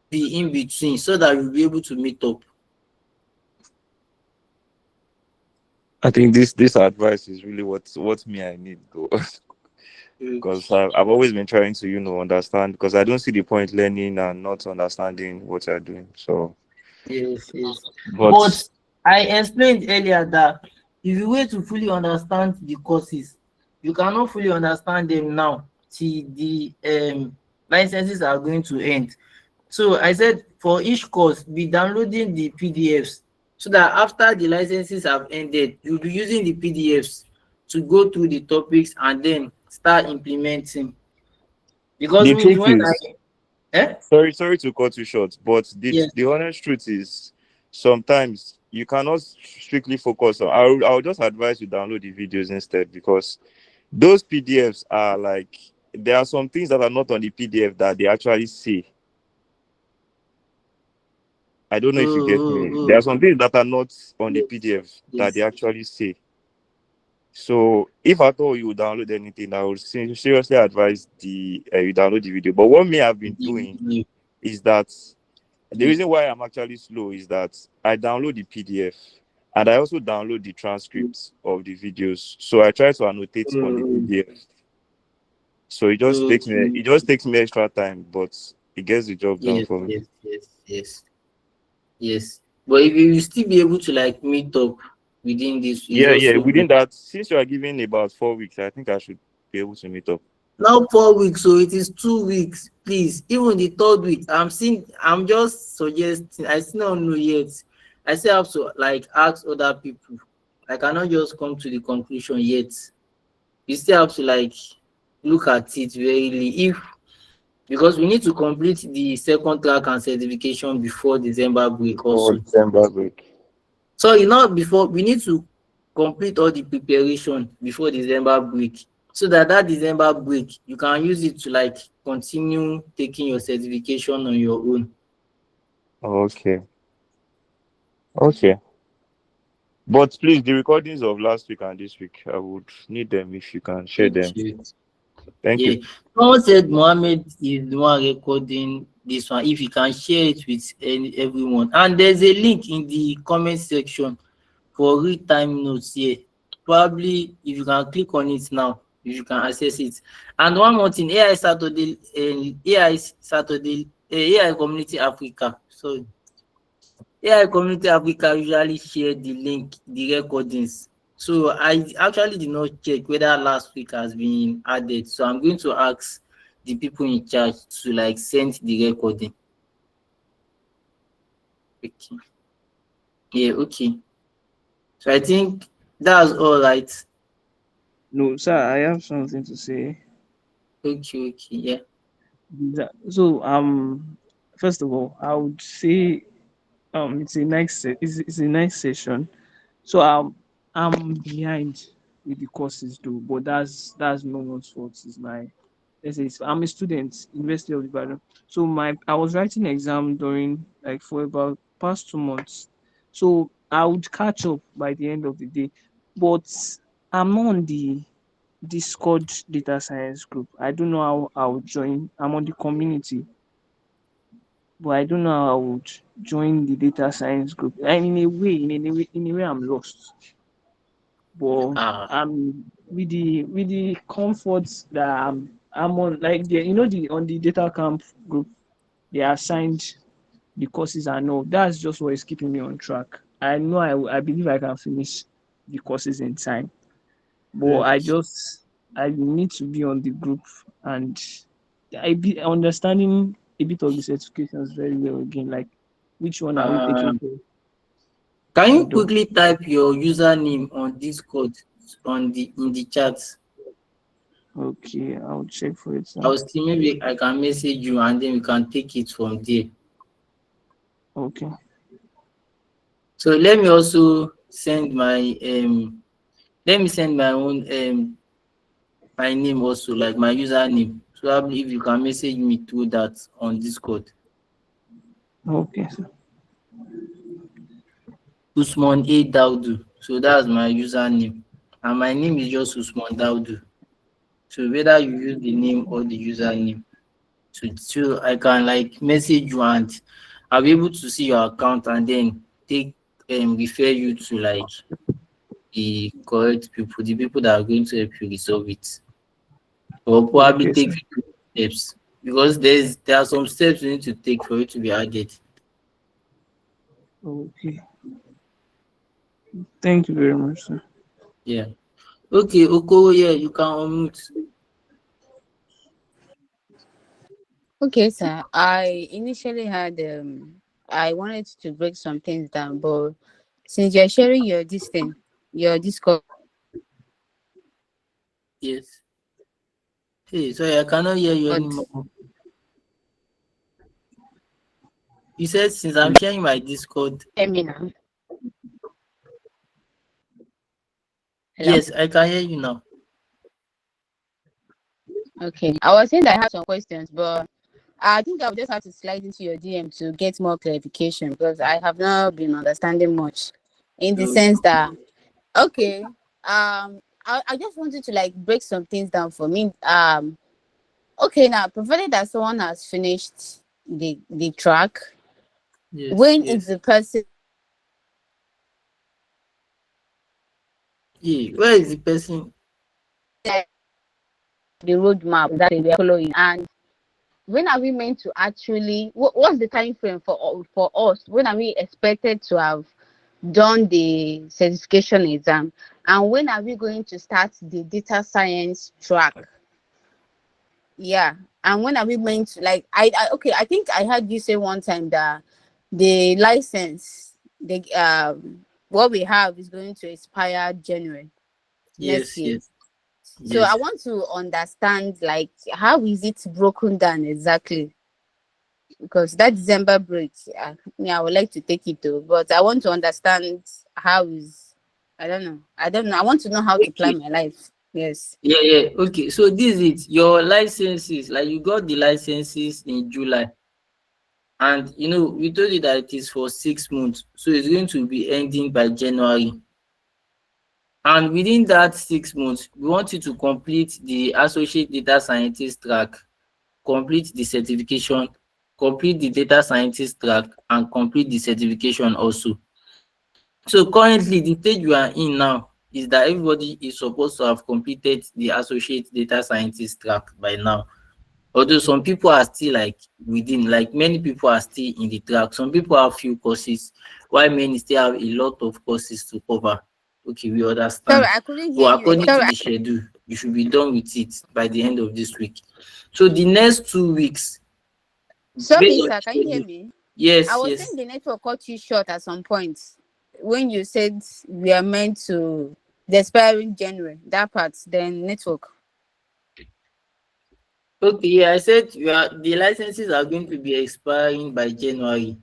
be in between so that you'll be able to meet up. I think this advice is really what me I need though. Because I've always been trying to understand because I don't see the point learning and not understanding what you're doing. So Yes. but But I explained earlier that if you wait to fully understand the courses, you cannot fully understand them now till the licenses are going to end. So I said for each course, be downloading the PDFs so that after the licenses have ended, you'll be using the PDFs to go through the topics and then start implementing. Because the me, truth is Sorry to cut you short, but Yes. the honest truth is sometimes you cannot strictly focus on. I'll just advise you download the videos instead, because those PDFs are like, there are some things that are not on the PDF that they actually say. I don't know if you get me. There are some things that are not on the PDF that they actually say. So if at all you download anything, I would seriously advise you download the video. But what me I've been doing is that the reason why I'm actually slow is that I download the PDF and I also download the transcripts of the videos. So I try to annotate on the PDF. So it just takes me extra time, but it gets the job done for me. Yes. But if you will still be able to like meet up within this, is Yeah. also Within good. that, since you are giving about 4 weeks, I think I should be able to meet up. Now 4 weeks, so it is 2 weeks. Please, even the third week, I'm just suggesting. I still don't know yet. I still have to like ask other people. I cannot just come to the conclusion yet. You still have to like look at it really, if because we need to complete the second track and certification before December break For also. December break. So before we need to complete all the preparation before December break, so that December break you can use it to like continue taking your certification on your own. Okay. But please, the recordings of last week and this week, I would need them if you can share them. Okay. Thank Yeah. you. Someone said Mohammed is the one recording this one. If you can share it with everyone. And there's a link in the comment section for real time notes here. Probably if you can click on it now, if you can access it. And one more thing, AI Community Africa. So AI Community Africa usually share the link, the recordings. So I actually did not check whether last week has been added. So I'm going to ask the people in charge to like send the recording. Okay. Yeah, okay. So I think that's all right. No, sir, I have something to say. Okay, yeah. So, first of all, I would say, it's a nice session. So, I'm behind with the courses though, but that's no one's fault. It's my, I'm a student, University of Ibadan. So I was writing exam during like for about past 2 months. So I would catch up by the end of the day, but I'm not on the Discord data science group. I don't know how I would join. I'm on the community, but I don't know how I would join the data science group. And in a way, I'm lost. But with the comforts that I'm on, like the on the data camp group, they assigned the courses I know. That's just what is keeping me on track. I know I believe I can finish the courses in time, but I need to be on the group, and I be understanding a bit of the certifications very well again. Like, which one are we taking Um, for? can you And quickly type your username on Discord in the chat? okay, I'll check for it I now. will see, maybe I can message you and then we can take it from there. Okay. So let me also send my own my name also, like my username. So probably if you can message me through that on Discord. Okay, sir. Usman Daudu. So that's my username. And my name is just Usman Daudu. So whether you use the name or the username, so I can like message you and I'll be able to see your account and then refer you to like the correct people, the people that are going to help you resolve it. Or probably Okay, take sir. steps, because there are some steps you need to take for it to be added. Okay. Thank you very much, sir. Yeah. Okay, Okoro, yeah, you can unmute. Okay, sir. I initially had I wanted to break some things down, but since you're sharing your Discord. Yes. Hey, sorry, I cannot hear you anymore. You said since I'm sharing my Discord. Hear me now. Hello? Yes, I can hear you now. Okay. I was saying that I have some questions, but I think I'll just have to slide into your DM to get more clarification because I have not been understanding much in the sense that okay, I just wanted to like break some things down for me. Okay, now provided that someone has finished the track, Yes, when is yes. the person Yeah, where is the person? the roadmap that we are following, and when are we meant to actually what's the time frame for us? When are we expected to have done the certification exam, and when are we going to start the data science track? Yeah, and when are we meant to like okay, I think I heard you say one time that the license the what we have is going to expire January next Yes, year. yes, So I yes. want to understand like how is it broken down exactly? Because that December break, I would like to take it too, but I want to understand how is I don't know. I want to know how to Okay. plan my life. Yes. Yeah, yeah. Okay. So this is it. Your licenses, like you got the licenses in July. And we told you that it is for 6 months. So it's going to be ending by January. And within that 6 months, we want you to complete the associate data scientist track, complete the certification, complete the data scientist track, and complete the certification also. So currently, the stage we are in now is that everybody is supposed to have completed the associate data scientist track by now. Although some people are still like within, like many people are still in the track. Some people have few courses, while many still have a lot of courses to cover. Okay, we Sorry, understand. I couldn't hear But you according again. to the schedule, you should be done with it by the end of this week. So the next 2 weeks, based Sorry, on sir, the can you hear schedule. me? I Yes, was saying yes. the network cut you short at some point when you said we are meant to the expiring January. That part, then network. Okay, yeah, I said the licenses are going to be expiring by January,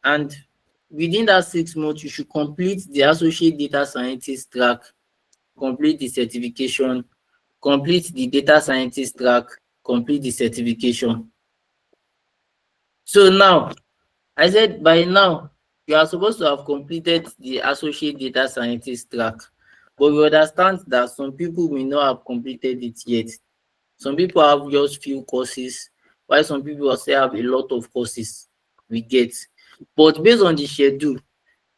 and within that 6 months, you should complete the associate data scientist track, complete the certification, complete the data scientist track, complete the certification. So now, I said by now, you are supposed to have completed the associate data scientist track, but we understand that some people may not have completed it yet. Some people have just few courses, while some people also have a lot of courses we get. But based on the schedule,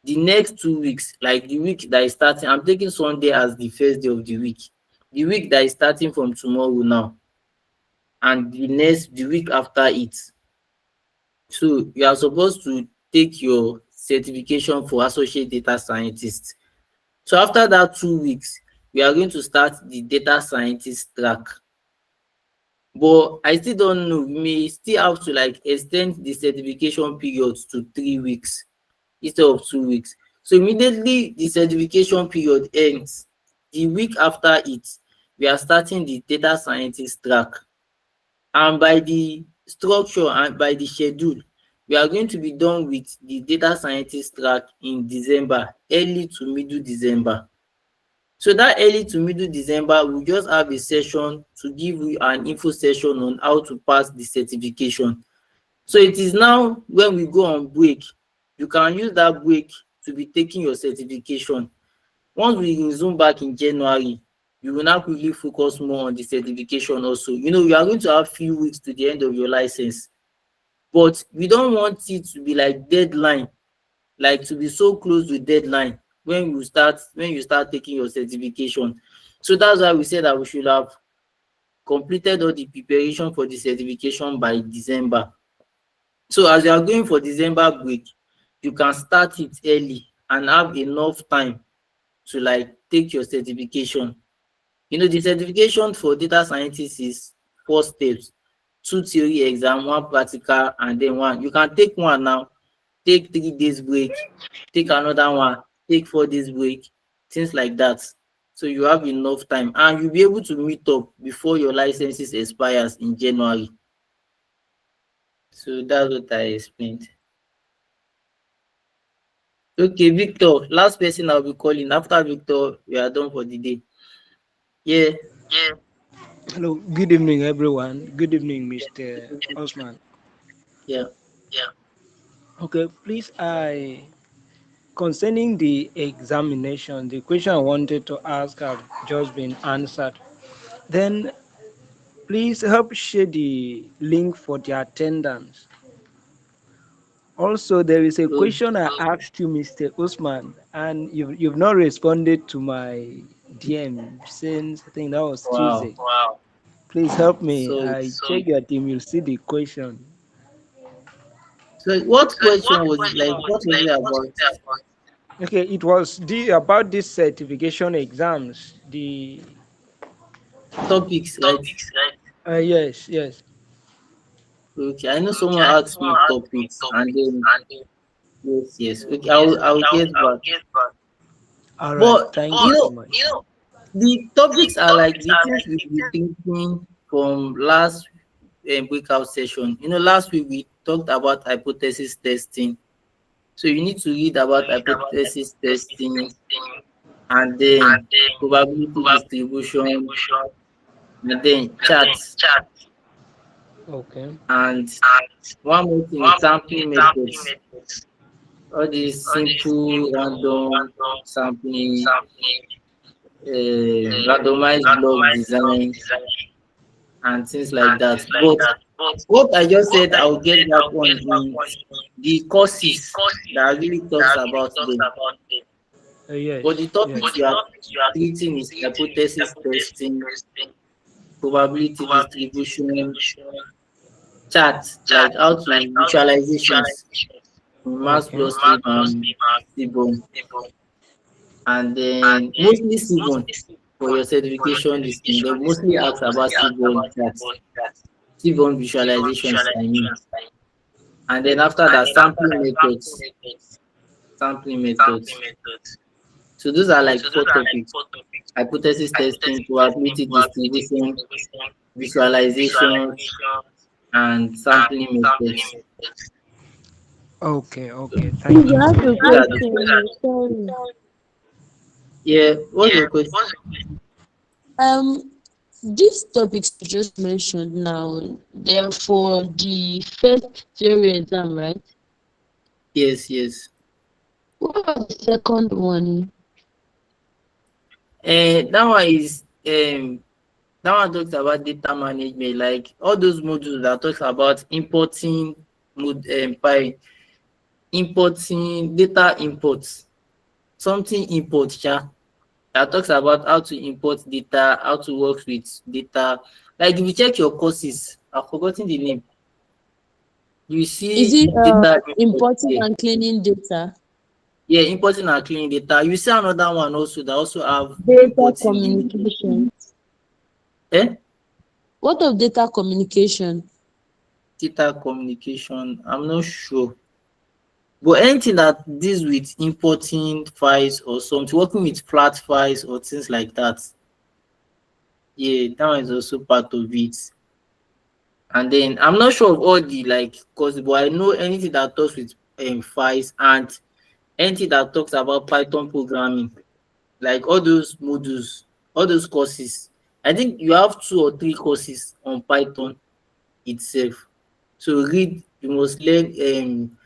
the next 2 weeks, like the week that is starting, I'm taking Sunday as the first day of the week. The week that is starting from tomorrow now, and the week after it. So you are supposed to take your certification for associate data scientist. So after that 2 weeks, we are going to start the data scientist track. But I still don't know. We may still have to like extend the certification period to 3 weeks instead of 2 weeks. So immediately the certification period ends, the week after it, we are starting the data scientist track. And by the structure and by the schedule, we are going to be done with the data scientist track in December, early to middle December. So that early to middle December, we just have a session to give you an info session on how to pass the certification. So it is now when we go on break, you can use that break to be taking your certification. Once we resume back in January, you will now quickly focus more on the certification also. You are going to have few weeks to the end of your license, but we don't want it to be like deadline, like to be so close to deadline when you start taking your certification. So that's why we said that we should have completed all the preparation for the certification by December. So as you are going for December break, you can start it early and have enough time to like take your certification. The certification for data scientist is 4 steps: two theory exam, one practical, and then one. You can take one now, take 3 days break, take another one, take 4 days break, things like that. So you have enough time and you'll be able to meet up before your licenses expires in January. So that's what I explained. Okay, Victor, last person I'll be calling. After Victor, we are done for the day. Yeah. Hello, good evening, everyone. Good evening, Mr. Osman. Yeah. Okay, please, concerning the examination, the question I wanted to ask have just been answered. Then, please help share the link for the attendance. Also, there is a question I asked you, Mr. Usman, and you've not responded to my DM since I think that was Wow. Tuesday. Please help me. So, I check your team, you'll see the question. so what question was it like? What was it about? Okay, it was about these certification exams. The Topics, right? yes, yes. Okay, I know someone asked me topics, and then yes. Okay, I'll get back. All right, But thank you so much. the topics are like the things we've been thinking from last breakout session. Last week we talked about hypothesis testing. So you need to read about hypothesis testing, and then probability distribution, and then charts, Okay. and one more thing is sampling methods. All these simple random sampling, randomized block design, and things like that. But what I just said I'll get back on is the courses that really talks about them. Yes, But the yes. topics you are treating is hypothesis testing, probability distribution, charts, like how to visualizations, mass Okay. plus sleep and seaborn, and then mostly seaborn for your certification. This thing they mostly ask about seaborn charts, seaborn visualizations. I mean, and then after that, sampling methods, sampling methods. So those are like 4 topics: hypothesis testing, probability distribution, visualization, and sampling methods. Okay, okay. Please, Thank you I so have a much. These are the question. Sorry. Yeah, what's your question? Um, these topics you just mentioned now, they're for the first theory exam, right? Yes, yes. What about the second one? That one is that one talks about data management, like all those modules that talks about importing by importing data imports, something import, that talks about how to import data, how to work with data. Like if you check your courses, I've forgotten the name. You Is see it data import importing there. and cleaning data? Yeah, importing and cleaning data. You see another one also that also have Data importing in it. communication. Eh? What of data communication? Data communication. I'm not sure. But anything that deals with importing files or something, working with flat files or things like that. Yeah, that one is also part of it. And then I'm not sure of all the like courses, but I know anything that talks with files and anything that talks about Python programming, like all those modules, all those courses. I think you have 2 or 3 courses on Python itself. So read, you must learn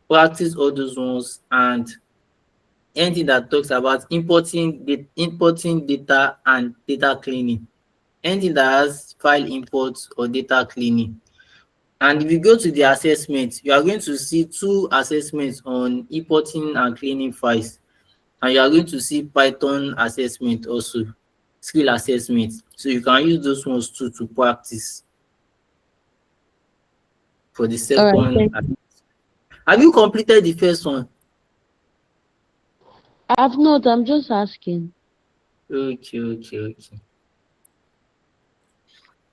practice all those ones, and anything that talks about importing data and data cleaning. Anything that has file imports or data cleaning. And if you go to the assessment, you are going to see 2 assessments on importing and cleaning files. And you are going to see Python assessment also, skill assessment. So you can use those ones too to practice for the All right, second. thank you. Have you completed the first one? I've not, I'm just asking. Okay.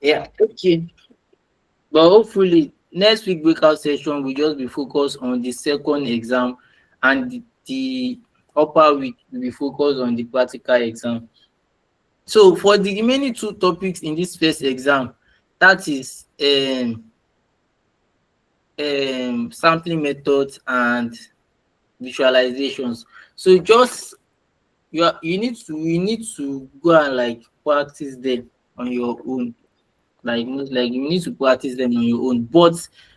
Yeah, okay. But hopefully next week breakout session will just be focused on the second exam, and the upper week will be focused on the practical exam. So for the remaining 2 topics in this first exam, that is sampling methods and visualizations. So just you need to go and like practice them on your own. Like most like you need to practice them on your own. But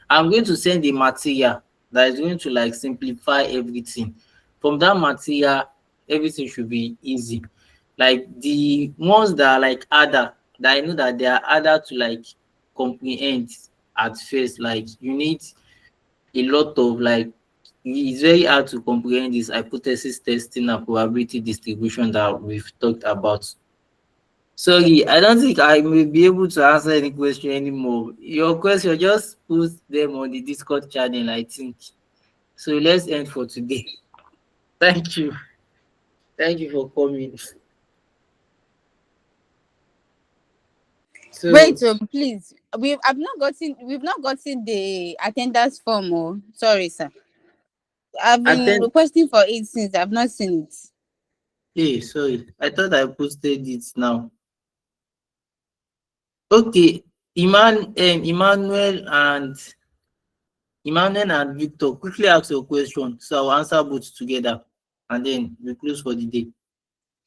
I'm going to send a material that is going to like simplify everything. From that material, everything should be easy. Like the ones that are like harder, that I know that they are harder to like comprehend at first. Like you need a lot of like it's very hard to comprehend this hypothesis testing and probability distribution that we've talked about. Sorry, I don't think I may be able to answer any question anymore. Your question, just put them on the Discord channel, I think. So let's end for today. Thank you. Thank you for coming. Wait, So so please, we've not gotten the attendance form. Oh, sorry, sir. I've been attend requesting for it since I've not seen it. hey, sorry. I thought I posted it now. Okay, Emmanuel and Victor, quickly ask your question. So I'll answer both together and then we close for the day.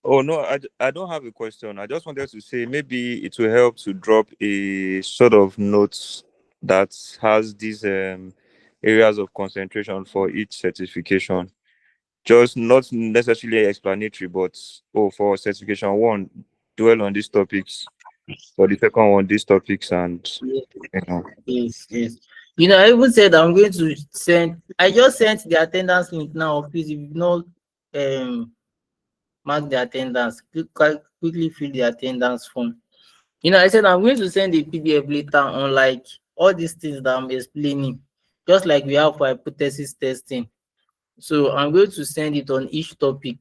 Oh no, I don't have a question. I just wanted to say maybe it will help to drop a sort of notes that has these areas of concentration for each certification. Just not necessarily explanatory, but for certification one, dwell on these topics. For the second one, these topics, and Yes, you know. yes, yes. I even said I'm going to send. I just sent the attendance link now. Please, if you not mark the attendance, quickly fill the attendance form. I said I'm going to send a PDF later on like all these things that I'm explaining, just like we have for hypothesis testing. So I'm going to send it on each topic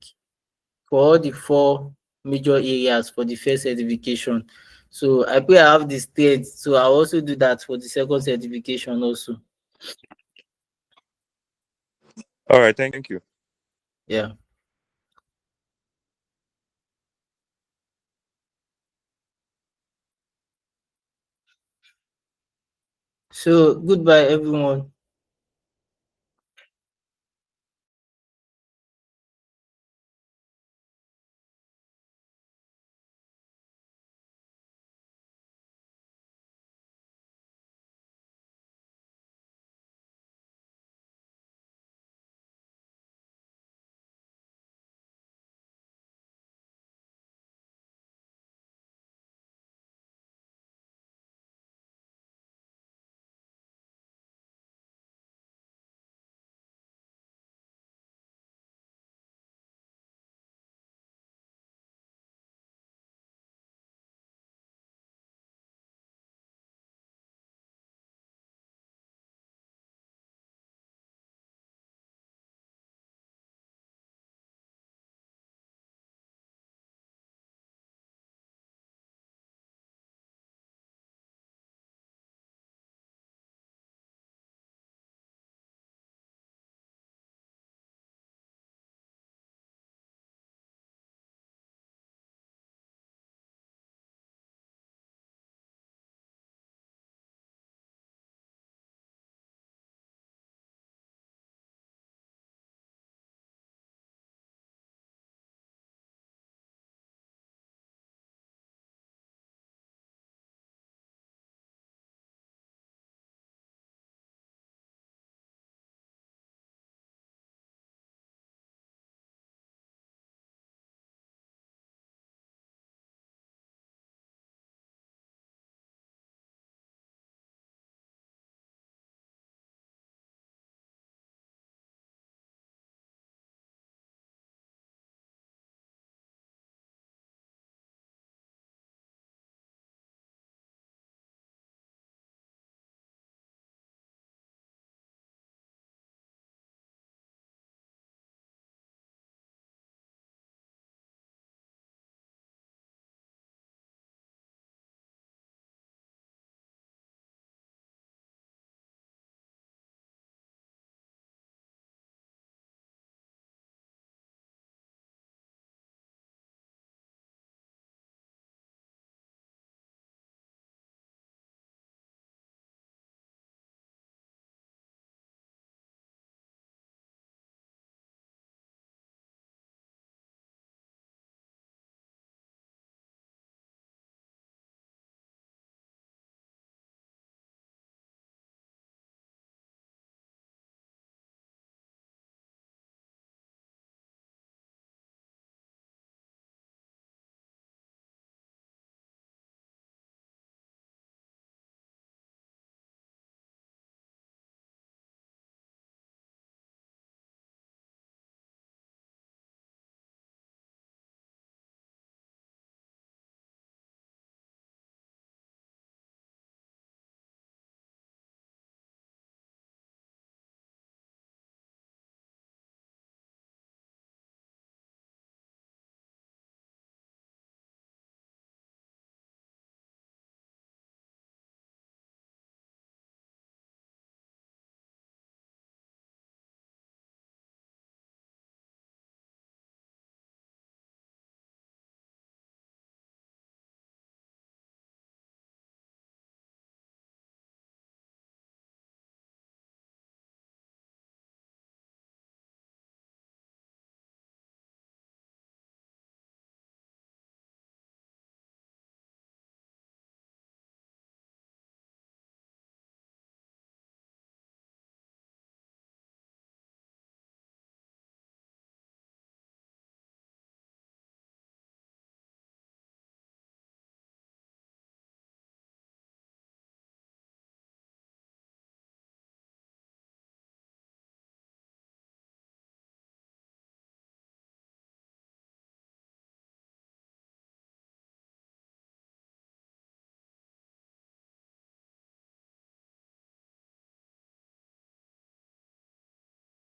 for all the four major areas for the first certification. So I pray I have this thread. So I'll also do that for the second certification also. All right, thank you. Yeah. So goodbye everyone.